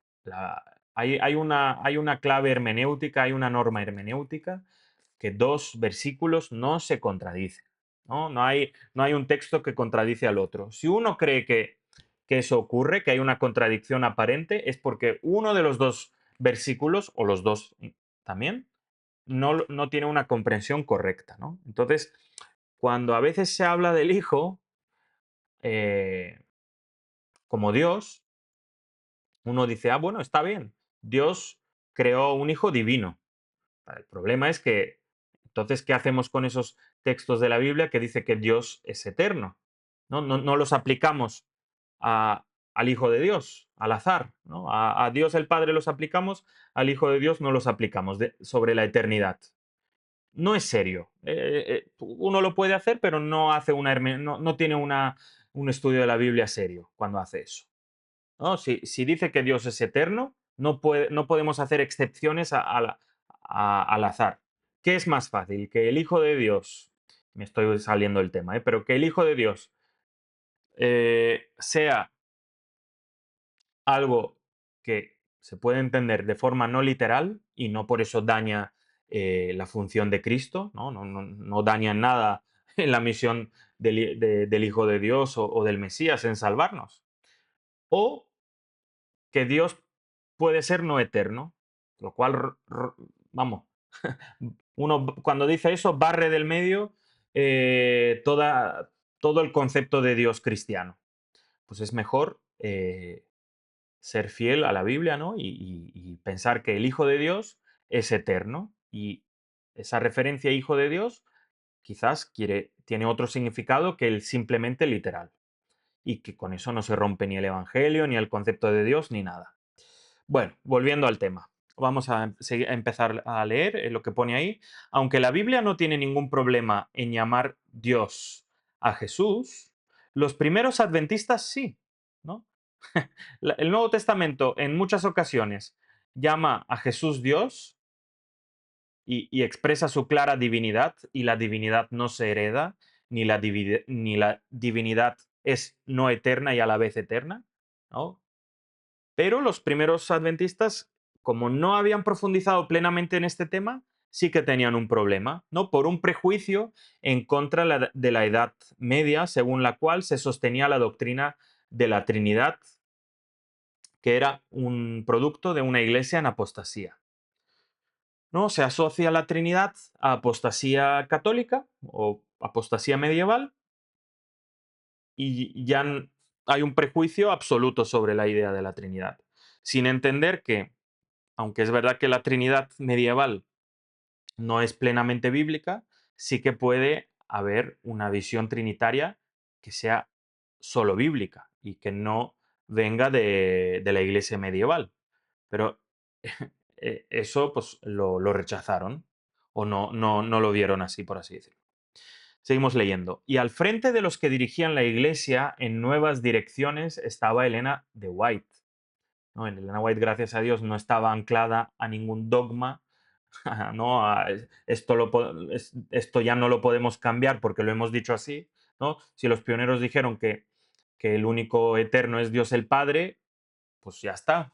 hay una clave hermenéutica, hay una norma hermenéutica, que dos versículos no se contradicen. ¿No? No hay un texto que contradice al otro. Si uno cree que eso ocurre, que hay una contradicción aparente, es porque uno de los dos versículos, o los dos también, no tiene una comprensión correcta. ¿No? Entonces, cuando a veces se habla del Hijo eh, como Dios, uno dice, ah, bueno, está bien, Dios creó un hijo divino. El problema es que, entonces, ¿qué hacemos con esos textos de la Biblia que dice que Dios es eterno? No los aplicamos al Hijo de Dios, al azar. ¿No? A Dios el Padre los aplicamos, al Hijo de Dios no los aplicamos sobre la eternidad. No es serio. Uno lo puede hacer, pero no tiene un estudio de la Biblia serio cuando hace eso. ¿No? Si dice que Dios es eterno, no podemos hacer excepciones al azar. ¿Qué es más fácil? Que el Hijo de Dios, me estoy saliendo del tema, pero que el Hijo de Dios sea algo que se puede entender de forma no literal y no por eso daña la función de Cristo, no daña en nada en la misión del Hijo de Dios o del Mesías en salvarnos. O que Dios puede ser no eterno, lo cual, vamos, uno cuando dice eso barre del medio todo el concepto de Dios cristiano. Pues es mejor ser fiel a la Biblia, ¿no? Y pensar que el Hijo de Dios es eterno y esa referencia a Hijo de Dios quizás tiene otro significado que el simplemente literal y que con eso no se rompe ni el Evangelio, ni el concepto de Dios, ni nada. Bueno, volviendo al tema. Vamos a empezar a leer lo que pone ahí. Aunque la Biblia no tiene ningún problema en llamar Dios a Jesús, los primeros adventistas sí, ¿no? El Nuevo Testamento en muchas ocasiones llama a Jesús Dios y expresa su clara divinidad, y la divinidad no se hereda, ni la divinidad es no eterna y a la vez eterna, ¿no? Pero los primeros adventistas, como no habían profundizado plenamente en este tema, sí que tenían un problema, ¿no? Por un prejuicio en contra de la Edad Media, según la cual se sostenía la doctrina de la Trinidad, que era un producto de una iglesia en apostasía. ¿No? Se asocia la Trinidad a apostasía católica o apostasía medieval y ya hay un prejuicio absoluto sobre la idea de la Trinidad, sin entender que, aunque es verdad que la Trinidad medieval no es plenamente bíblica, sí que puede haber una visión trinitaria que sea solo bíblica y que no venga de la iglesia medieval. Pero eso pues lo rechazaron o no lo vieron así, por así decirlo. Seguimos leyendo. Y al frente de los que dirigían la iglesia en nuevas direcciones estaba Elena de White. ¿No? Elena White, gracias a Dios, no estaba anclada a ningún dogma. ¿No? Esto ya no lo podemos cambiar porque lo hemos dicho así. ¿No? Si los pioneros dijeron que el único eterno es Dios el Padre, pues ya está.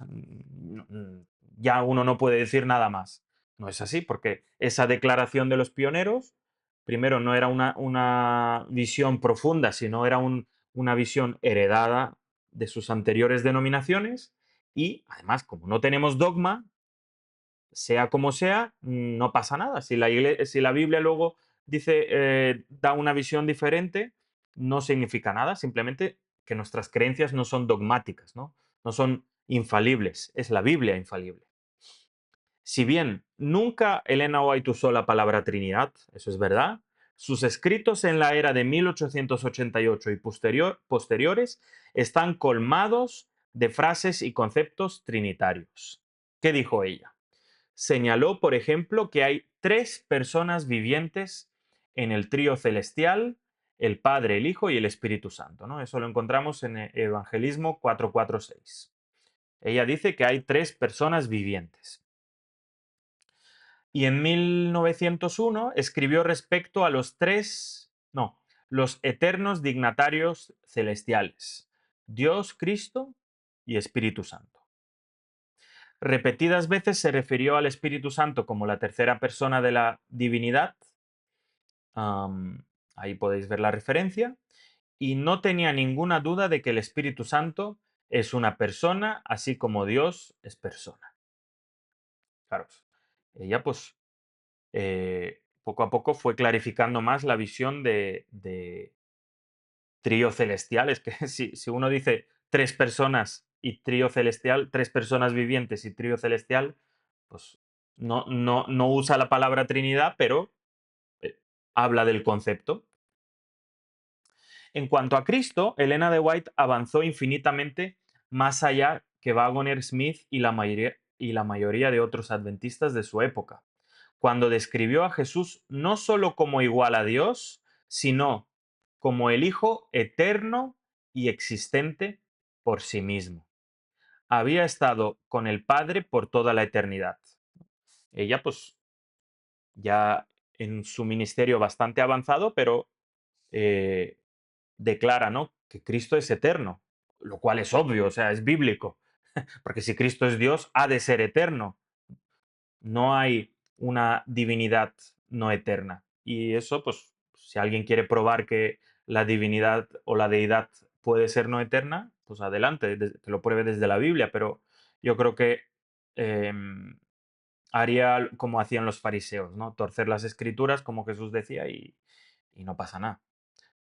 Ya uno no puede decir nada más. No es así, porque esa declaración de los pioneros primero, no era una visión profunda, sino era una visión heredada de sus anteriores denominaciones y además, como no tenemos dogma, sea como sea, no pasa nada. Si la Biblia luego dice, da una visión diferente, no significa nada, simplemente que nuestras creencias no son dogmáticas, ¿no? No son infalibles, es la Biblia infalible. Si bien nunca Elena White usó la palabra Trinidad, eso es verdad, sus escritos en la era de 1888 y posteriores están colmados de frases y conceptos trinitarios. ¿Qué dijo ella? Señaló, por ejemplo, que hay tres personas vivientes en el trío celestial, el Padre, el Hijo y el Espíritu Santo, ¿no? Eso lo encontramos en Evangelismo 446. Ella dice que hay tres personas vivientes. Y en 1901 escribió respecto a los eternos dignatarios celestiales, Dios, Cristo y Espíritu Santo. Repetidas veces se refirió al Espíritu Santo como la tercera persona de la divinidad. am, Ahí podéis ver la referencia. Y no tenía ninguna duda de que el Espíritu Santo es una persona, así como Dios es persona. Claro, ella pues poco a poco fue clarificando más la visión de trío celestial. Es que si uno dice tres personas y trío celestial, tres personas vivientes y trío celestial, pues no usa la palabra Trinidad, pero eh, habla del concepto. En cuanto a Cristo, Elena de White avanzó infinitamente más allá que Waggoner Smith y la mayoría de otros adventistas de su época, cuando describió a Jesús no solo como igual a Dios, sino como el Hijo eterno y existente por sí mismo. Había estado con el Padre por toda la eternidad. Ella, pues, ya en su ministerio bastante avanzado, pero eh, declara, ¿no?, que Cristo es eterno, lo cual es obvio, o sea, es bíblico, porque si Cristo es Dios, ha de ser eterno. No hay una divinidad no eterna. Y eso, pues, si alguien quiere probar que la divinidad o la deidad puede ser no eterna, pues adelante, que lo pruebe desde la Biblia, pero yo creo que em, haría como hacían los fariseos, ¿no? Torcer las escrituras, como Jesús decía, y no pasa nada.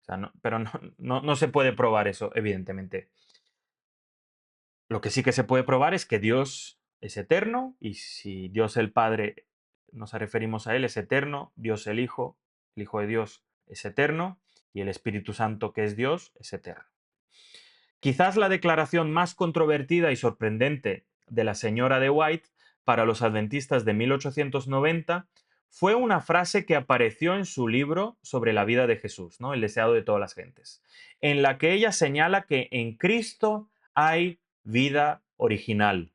O sea, pero no se puede probar eso, evidentemente. Lo que sí que se puede probar es que Dios es eterno y si Dios el Padre, nos referimos a Él, es eterno, Dios el Hijo de Dios es eterno y el Espíritu Santo, que es Dios, es eterno. Quizás la declaración más controvertida y sorprendente de la señora de White para los adventistas de 1890 fue una frase que apareció en su libro sobre la vida de Jesús, ¿no?, El deseado de todas las gentes, en la que ella señala que en Cristo hay vida original,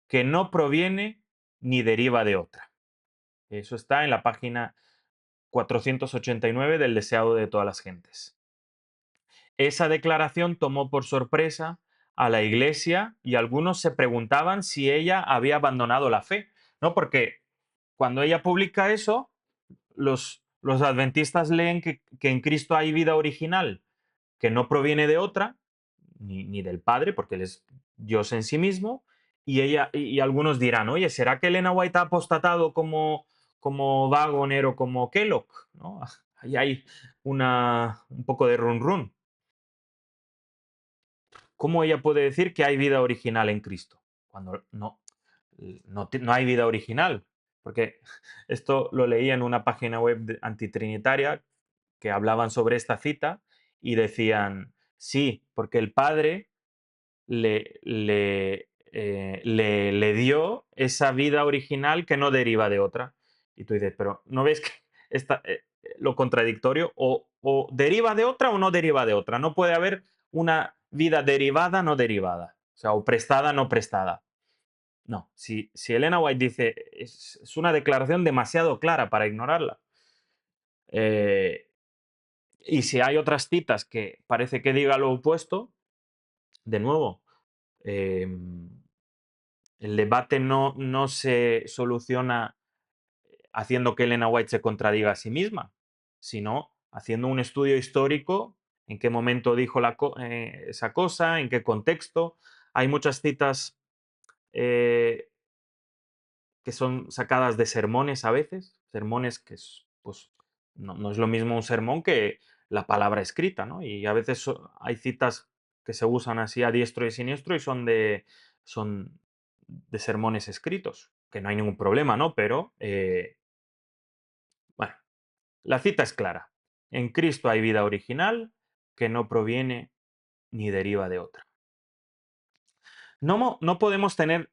que no proviene ni deriva de otra. Eso está en la página 489 del deseado de todas las gentes. Esa declaración tomó por sorpresa a la iglesia y algunos se preguntaban si ella había abandonado la fe, ¿no? Porque cuando ella publica eso, los adventistas leen que en Cristo hay vida original, que no proviene de otra, ni del Padre, porque Él es Dios en sí mismo, y algunos dirán, oye, ¿será que Elena White ha apostatado como Waggoner o como Kellogg? ¿No? Ahí hay un poco de run run. ¿Cómo ella puede decir que hay vida original en Cristo? Cuando no hay vida original. Porque esto lo leía en una página web antitrinitaria que hablaban sobre esta cita y decían, sí, porque el Padre le dio esa vida original que no deriva de otra. Y tú dices, pero ¿no ves que lo contradictorio? O deriva de otra o no deriva de otra. No puede haber una vida derivada no derivada. O sea, o prestada no prestada. No, si Elena White dice, es una declaración demasiado clara para ignorarla. Eh, y si hay otras citas que parece que diga lo opuesto, de nuevo, em, el debate no se soluciona haciendo que Elena White se contradiga a sí misma. sino haciendo un estudio histórico, en qué momento dijo esa cosa, en qué contexto. Hay muchas citas eh, que son sacadas de sermones a veces, sermones que pues, no es lo mismo un sermón que la palabra escrita, ¿no? Y a veces hay citas que se usan así a diestro y siniestro y son de sermones escritos, que no hay ningún problema, ¿no? Pero, bueno, la cita es clara. En Cristo hay vida original que no proviene ni deriva de otra. No podemos tener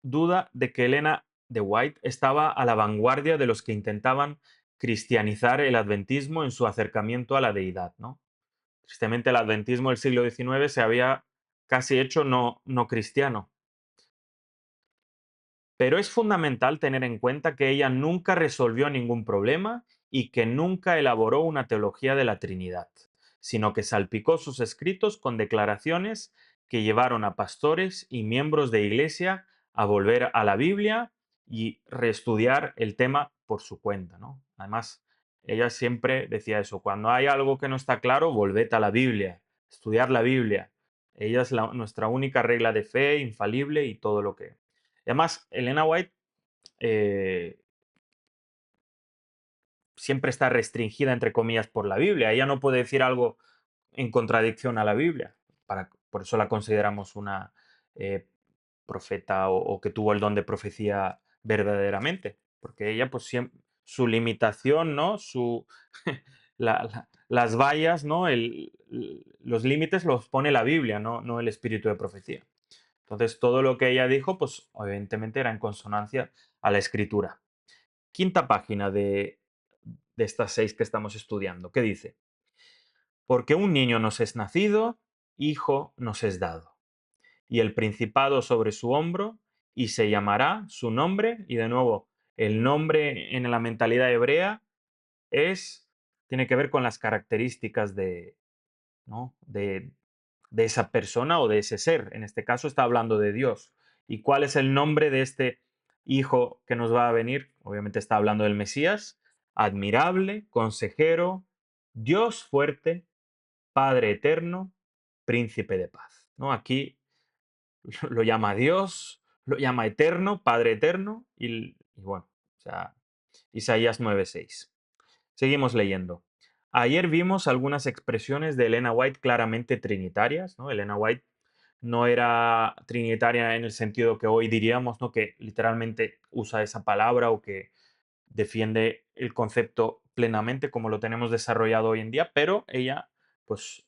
duda de que Elena de White estaba a la vanguardia de los que intentaban cristianizar el adventismo en su acercamiento a la deidad, ¿no? Tristemente, el adventismo del siglo XIX se había casi hecho no cristiano. Pero es fundamental tener en cuenta que ella nunca resolvió ningún problema y que nunca elaboró una teología de la Trinidad, sino que salpicó sus escritos con declaraciones que llevaron a pastores y miembros de iglesia a volver a la Biblia y reestudiar el tema por su cuenta, ¿no? Además, ella siempre decía eso: cuando hay algo que no está claro, volved a la Biblia, estudiar la Biblia. Ella es nuestra única regla de fe, infalible y todo lo que... Además, Elena White eh, siempre está restringida, entre comillas, por la Biblia. Ella no puede decir algo en contradicción a la Biblia. Por eso la consideramos una eh, profeta o que tuvo el don de profecía verdaderamente. Porque ella, pues, su limitación, ¿no? Las vallas, ¿no? Los límites los pone la Biblia, no el espíritu de profecía. Entonces, todo lo que ella dijo, pues evidentemente era en consonancia a la escritura. Quinta página de estas 6 que estamos estudiando. ¿Qué dice? Porque un niño nos es nacido, hijo nos es dado, y el principado sobre su hombro, y se llamará su nombre, y de nuevo, el nombre en la mentalidad hebrea tiene que ver con las características ¿no? de esa persona o de ese ser. En este caso está hablando de Dios. ¿Y cuál es el nombre de este hijo que nos va a venir? Obviamente está hablando del Mesías. Admirable, consejero, Dios fuerte, Padre eterno, príncipe de paz. ¿No? Aquí lo llama Dios, lo llama eterno, Padre eterno, y bueno, o sea, Isaías 9:6. Seguimos leyendo. Ayer vimos algunas expresiones de Elena White claramente trinitarias, ¿no? Elena White no era trinitaria en el sentido que hoy diríamos, ¿no? Que literalmente usa esa palabra o que defiende el concepto plenamente como lo tenemos desarrollado hoy en día, pero ella, pues,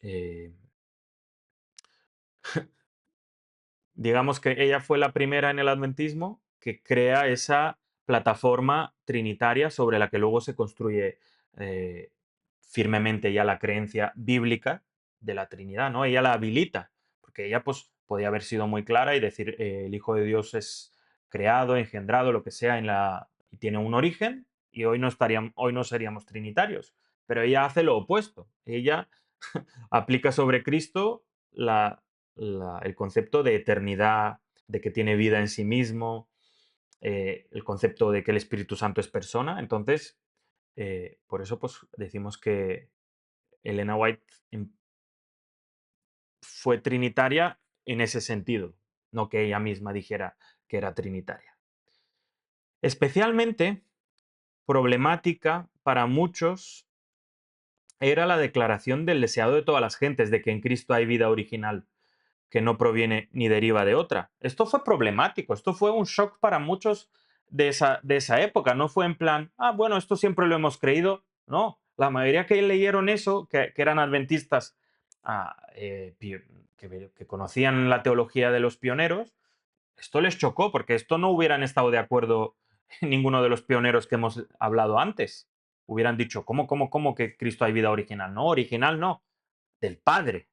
digamos que ella fue la primera en el adventismo que crea esa plataforma trinitaria sobre la que luego se construye eh, firmemente ya la creencia bíblica de la Trinidad, ¿no? Ella la habilita, porque ella pues podía haber sido muy clara y decir el Hijo de Dios es creado, engendrado, lo que sea, y tiene un origen, y hoy no seríamos trinitarios, pero ella hace lo opuesto. Ella aplica sobre Cristo el concepto de eternidad, de que tiene vida en sí mismo, el concepto de que el Espíritu Santo es persona. Entonces, por eso pues, decimos que Elena White fue trinitaria en ese sentido, no que ella misma dijera que era trinitaria. Especialmente problemática para muchos era la declaración del deseado de todas las gentes de que en Cristo hay vida original que no proviene ni deriva de otra. Esto fue problemático, esto fue un shock para muchos de esa época. No fue en plan, bueno, esto siempre lo hemos creído. No, la mayoría que leyeron eso, que eran adventistas, que conocían la teología de los pioneros, esto les chocó porque esto no hubieran estado de acuerdo ninguno de los pioneros que hemos hablado antes. Hubieran dicho, ¿cómo que Cristo hay vida original? No, original no, del Padre.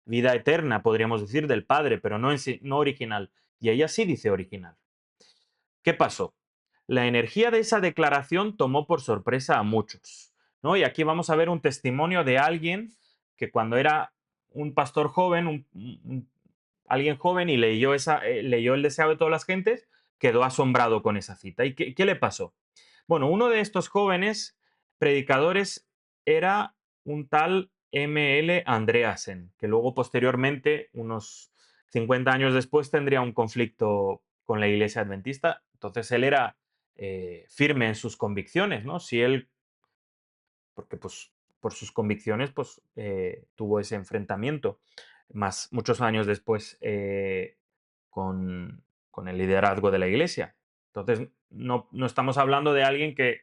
Vida eterna, podríamos decir, del Padre, pero no, no original. Y ella sí dice original. ¿Qué pasó? La energía de esa declaración tomó por sorpresa a muchos, ¿no? Y aquí vamos a ver un testimonio de alguien que cuando era un pastor joven, alguien joven y leyó el deseo de todas las gentes, quedó asombrado con esa cita. ¿Y qué le pasó? Bueno, uno de estos jóvenes predicadores era un tal M.L. Andreasen, que luego posteriormente, unos 50 años después, tendría un conflicto con la Iglesia Adventista. Entonces él era firme en sus convicciones, ¿no? Si él, porque pues por sus convicciones, pues tuvo ese enfrentamiento, más muchos años después con el liderazgo de la Iglesia. Entonces, no estamos hablando de alguien que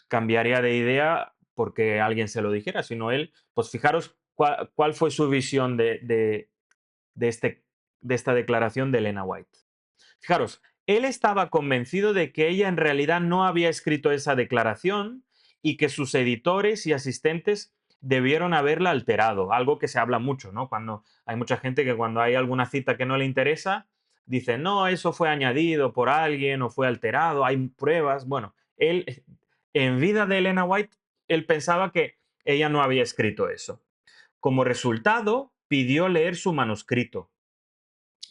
cambiaría de idea porque alguien se lo dijera, sino él, pues fijaros cuál fue su visión de este, de esta declaración de Elena White. Fijaros, él estaba convencido de que ella en realidad no había escrito esa declaración y que sus editores y asistentes debieron haberla alterado, algo que se habla mucho, ¿no? Cuando hay mucha gente que cuando hay alguna cita que no le interesa, dice, no, eso fue añadido por alguien o fue alterado, hay pruebas. Bueno, él, en vida de Elena White, él pensaba que ella no había escrito eso. Como resultado, pidió leer su manuscrito.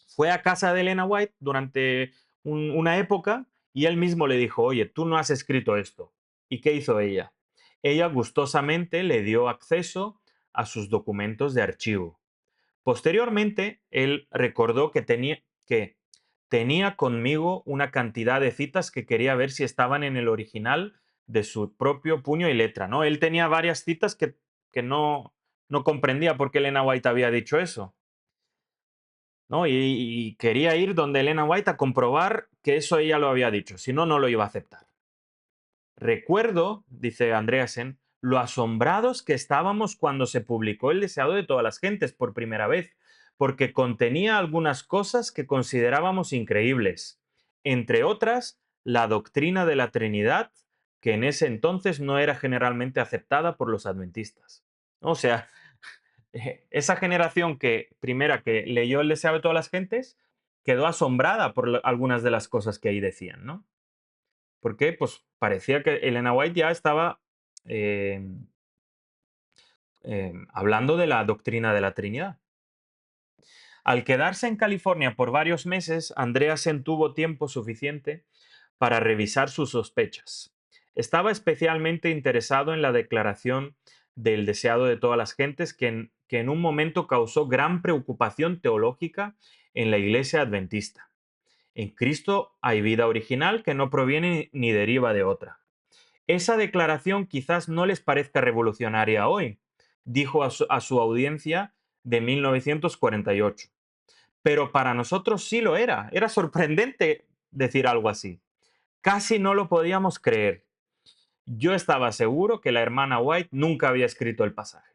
Fue a casa de Elena White durante una época y él mismo le dijo, oye, tú no has escrito esto. ¿Y qué hizo ella? Ella gustosamente le dio acceso a sus documentos de archivo. Posteriormente, él recordó que tenía conmigo una cantidad de citas que quería ver si estaban en el original de su propio puño y letra, ¿no? Él tenía varias citas que no comprendía por qué Elena White había dicho eso, ¿no? Y quería ir donde Elena White a comprobar que eso ella lo había dicho, si no, no lo iba a aceptar. Recuerdo, dice Andreasen, lo asombrados que estábamos cuando se publicó El deseado de todas las gentes por primera vez, porque contenía algunas cosas que considerábamos increíbles, entre otras, la doctrina de la Trinidad, que en ese entonces no era generalmente aceptada por los adventistas. O sea, esa generación primera que leyó El deseado de todas las gentes, quedó asombrada por algunas de las cosas que ahí decían, ¿no? Porque pues parecía que Elena White ya estaba eh, hablando de la doctrina de la Trinidad. Al quedarse en California por varios meses, Andreasen tuvo tiempo suficiente para revisar sus sospechas. Estaba especialmente interesado en la declaración del deseado de todas las gentes que en un momento causó gran preocupación teológica en la iglesia adventista. En Cristo hay vida original que no proviene ni deriva de otra. Esa declaración quizás no les parezca revolucionaria hoy, dijo a su audiencia de 1948. Pero para nosotros sí lo era. Era sorprendente decir algo así. Casi no lo podíamos creer. Yo estaba seguro que la hermana White nunca había escrito el pasaje,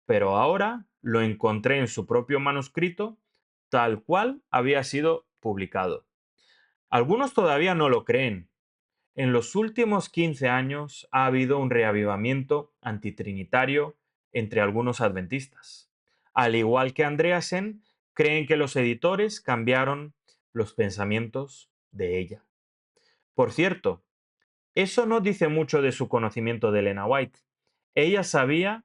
pero ahora lo encontré en su propio manuscrito, tal cual había sido publicado. Algunos todavía no lo creen. En los últimos 15 años ha habido un reavivamiento antitrinitario entre algunos adventistas. Al igual que Andreasen, creen que los editores cambiaron los pensamientos de ella. Por cierto, eso no dice mucho de su conocimiento de Elena White. Ella sabía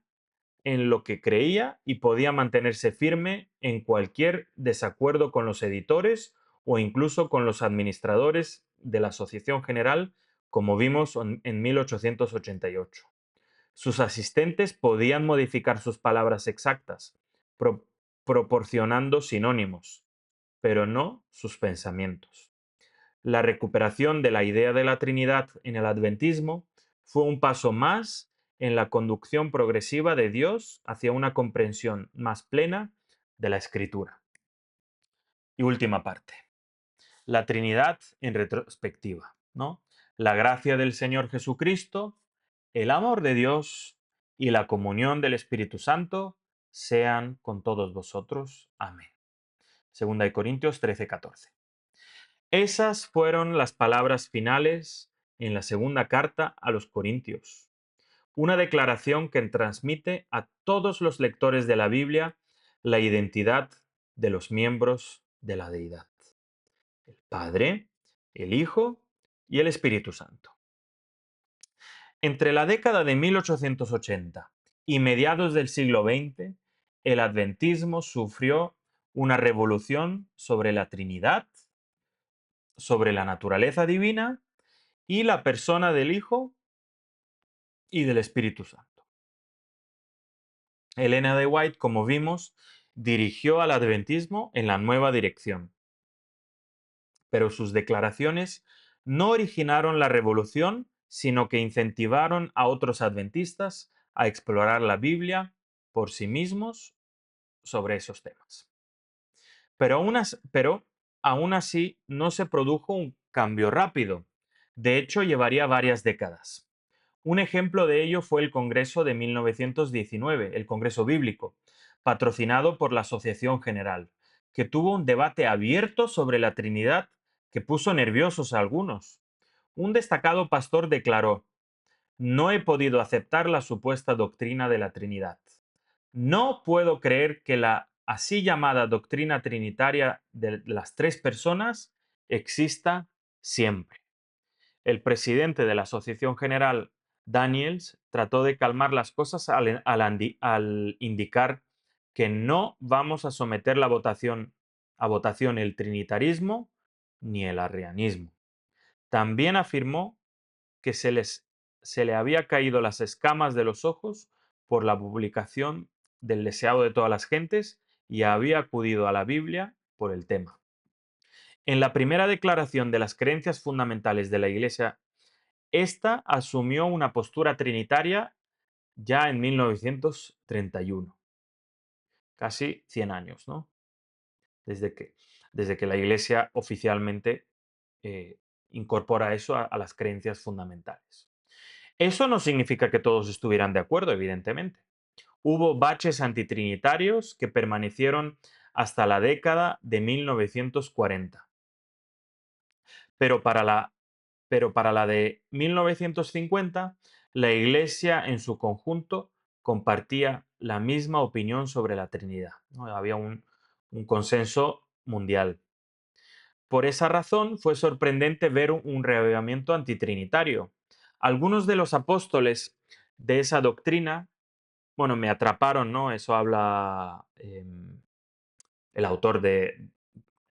en lo que creía y podía mantenerse firme en cualquier desacuerdo con los editores o incluso con los administradores de la Asociación General, como vimos en 1888. Sus asistentes podían modificar sus palabras exactas, pro- proporcionando sinónimos, pero no sus pensamientos. La recuperación de la idea de la Trinidad en el adventismo fue un paso más en la conducción progresiva de Dios hacia una comprensión más plena de la Escritura. Y última parte, la Trinidad en retrospectiva, ¿no? La gracia del Señor Jesucristo, el amor de Dios y la comunión del Espíritu Santo sean con todos vosotros. Amén. Segunda de Corintios 13:14. Esas fueron las palabras finales en la segunda carta a los Corintios, una declaración que transmite a todos los lectores de la Biblia la identidad de los miembros de la deidad: el Padre, el Hijo y el Espíritu Santo. Entre la década de 1880 y mediados del siglo XX, el adventismo sufrió una revolución sobre la Trinidad, sobre la naturaleza divina y la persona del Hijo y del Espíritu Santo. Elena de White, como vimos, dirigió al adventismo en la nueva dirección, pero sus declaraciones no originaron la revolución, sino que incentivaron a otros adventistas a explorar la Biblia por sí mismos sobre esos temas. Pero aún así no se produjo un cambio rápido. De hecho, llevaría varias décadas. Un ejemplo de ello fue el Congreso de 1919, el Congreso Bíblico, patrocinado por la Asociación General, que tuvo un debate abierto sobre la Trinidad que puso nerviosos a algunos. Un destacado pastor declaró: "No he podido aceptar la supuesta doctrina de la Trinidad. No puedo creer que la así llamada doctrina trinitaria de las tres personas exista siempre". El presidente de la Asociación General, Daniels, trató de calmar las cosas al indicar que no vamos a someter a votación el trinitarismo ni el arrianismo. También afirmó que se le había caído las escamas de los ojos por la publicación del deseado de todas las gentes y había acudido a la Biblia por el tema. En la primera declaración de las creencias fundamentales de la Iglesia, esta asumió una postura trinitaria ya en 1931, casi 100 años, ¿no? Desde que, desde que la Iglesia oficialmente eh, incorpora eso a las creencias fundamentales. Eso no significa que todos estuvieran de acuerdo, evidentemente. Hubo baches antitrinitarios que permanecieron hasta la década de 1940, pero para la de 1950, la Iglesia en su conjunto compartía la misma opinión sobre la Trinidad, ¿no? Había un consenso mundial. Por esa razón fue sorprendente ver un reavivamiento antitrinitario. Algunos de los apóstoles de esa doctrina, bueno, me atraparon, ¿no? Eso habla el autor de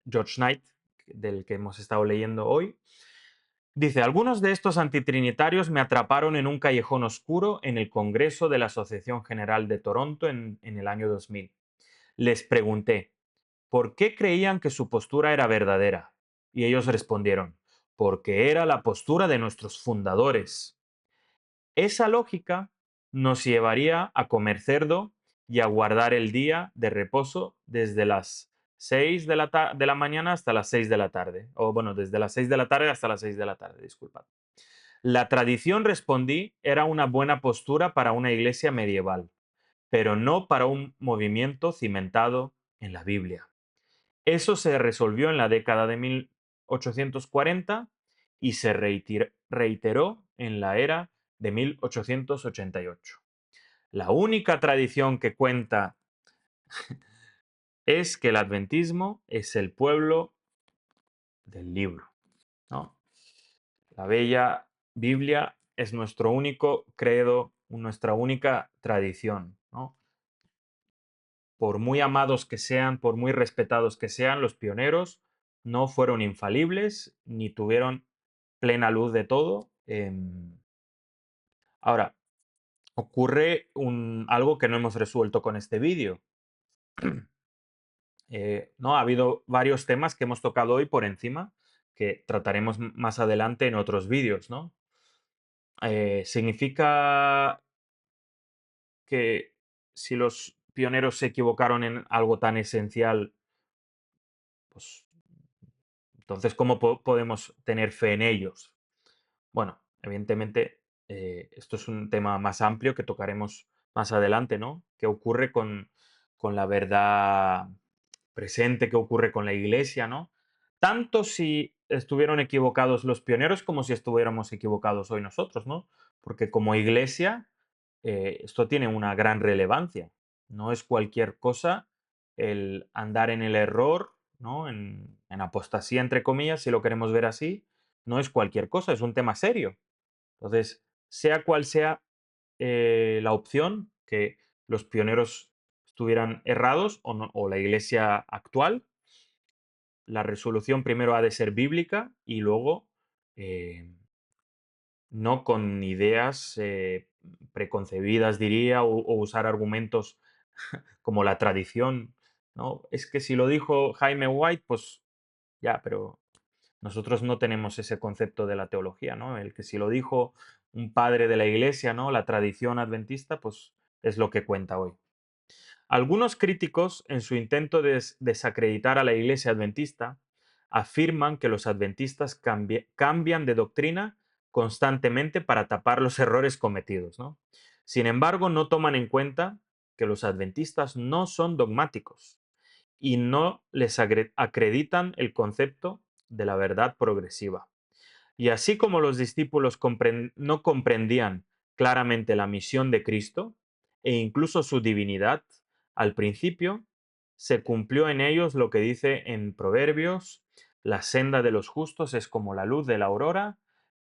George Knight, del que hemos estado leyendo hoy. Dice: algunos de estos antitrinitarios me atraparon en un callejón oscuro en el Congreso de la Asociación General de Toronto en el año 2000. Les pregunté: ¿por qué creían que su postura era verdadera? Y ellos respondieron: porque era la postura de nuestros fundadores. Esa lógica nos llevaría a comer cerdo y a guardar el día de reposo desde las 6 de la mañana hasta las 6 de la tarde. O bueno, desde las 6 de la tarde hasta las 6 de la tarde, disculpad. La tradición, respondí, era una buena postura para una iglesia medieval, pero no para un movimiento cimentado en la Biblia. Eso se resolvió en la década de 1840 y se reiteró en la era de 1888. La única tradición que cuenta es que el adventismo es el pueblo del libro, ¿no? La bella Biblia es nuestro único credo, nuestra única tradición, ¿no? Por muy amados que sean, por muy respetados que sean, los pioneros no fueron infalibles ni tuvieron plena luz de todo. Ahora, ocurre algo que no hemos resuelto con este vídeo. ¿No? Ha habido varios temas que hemos tocado hoy por encima, que trataremos más adelante en otros vídeos, ¿no? Significa que si los pioneros se equivocaron en algo tan esencial, pues entonces, ¿cómo podemos tener fe en ellos? Bueno, evidentemente, esto es un tema más amplio que tocaremos más adelante, ¿no? ¿Qué ocurre con la verdad presente? ¿Qué ocurre con la iglesia, ¿no? Tanto si estuvieron equivocados los pioneros como si estuviéramos equivocados hoy nosotros, ¿no? Porque como iglesia, esto tiene una gran relevancia. No es cualquier cosa el andar en el error, ¿no? En apostasía, entre comillas, si lo queremos ver así, no es cualquier cosa, es un tema serio. Entonces, sea cual sea la opción, que los pioneros estuvieran errados o la iglesia actual, la resolución primero ha de ser bíblica y luego eh, no con ideas preconcebidas, diría, o usar argumentos como la tradición, ¿no? Es que si lo dijo Jaime White, pues ya, pero nosotros no tenemos ese concepto de la teología, ¿no? El que si lo dijo un padre de la iglesia, ¿no? La tradición adventista, pues es lo que cuenta hoy. Algunos críticos, en su intento de desacreditar a la iglesia adventista, afirman que los adventistas cambian de doctrina constantemente para tapar los errores cometidos, ¿no? Sin embargo, no toman en cuenta que los adventistas no son dogmáticos y no les acreditan el concepto de la verdad progresiva. Y así como los discípulos no comprendían claramente la misión de Cristo e incluso su divinidad, al principio se cumplió en ellos lo que dice en Proverbios: la senda de los justos es como la luz de la aurora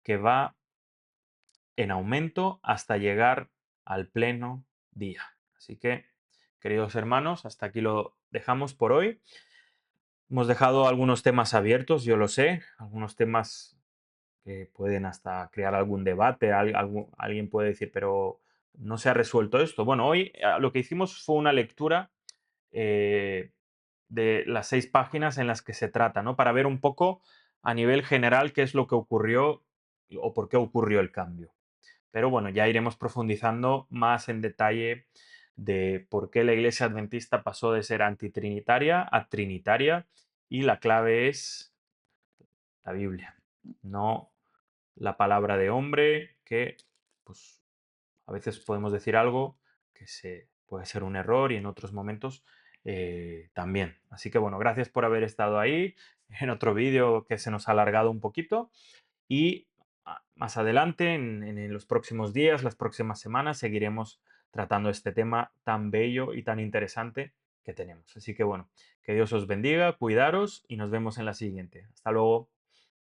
que va en aumento hasta llegar al pleno día. Así que, queridos hermanos, hasta aquí lo dejamos por hoy. Hemos dejado algunos temas abiertos, yo lo sé, algunos temas que pueden hasta crear algún debate. Alguien puede decir, pero no se ha resuelto esto. Bueno, hoy lo que hicimos fue una lectura eh, de las 6 páginas en las que se trata, ¿no? Para ver un poco a nivel general qué es lo que ocurrió o por qué ocurrió el cambio. Pero bueno, ya iremos profundizando más en detalle de por qué la Iglesia Adventista pasó de ser antitrinitaria a trinitaria, y la clave es la Biblia, no la palabra de hombre, que pues a veces podemos decir algo que puede ser un error, y en otros momentos también. Así que bueno, gracias por haber estado ahí en otro vídeo que se nos ha alargado un poquito, y más adelante, en los próximos días, las próximas semanas, seguiremos tratando este tema tan bello y tan interesante que tenemos. Así que bueno, que Dios os bendiga, cuidaros y nos vemos en la siguiente. Hasta luego.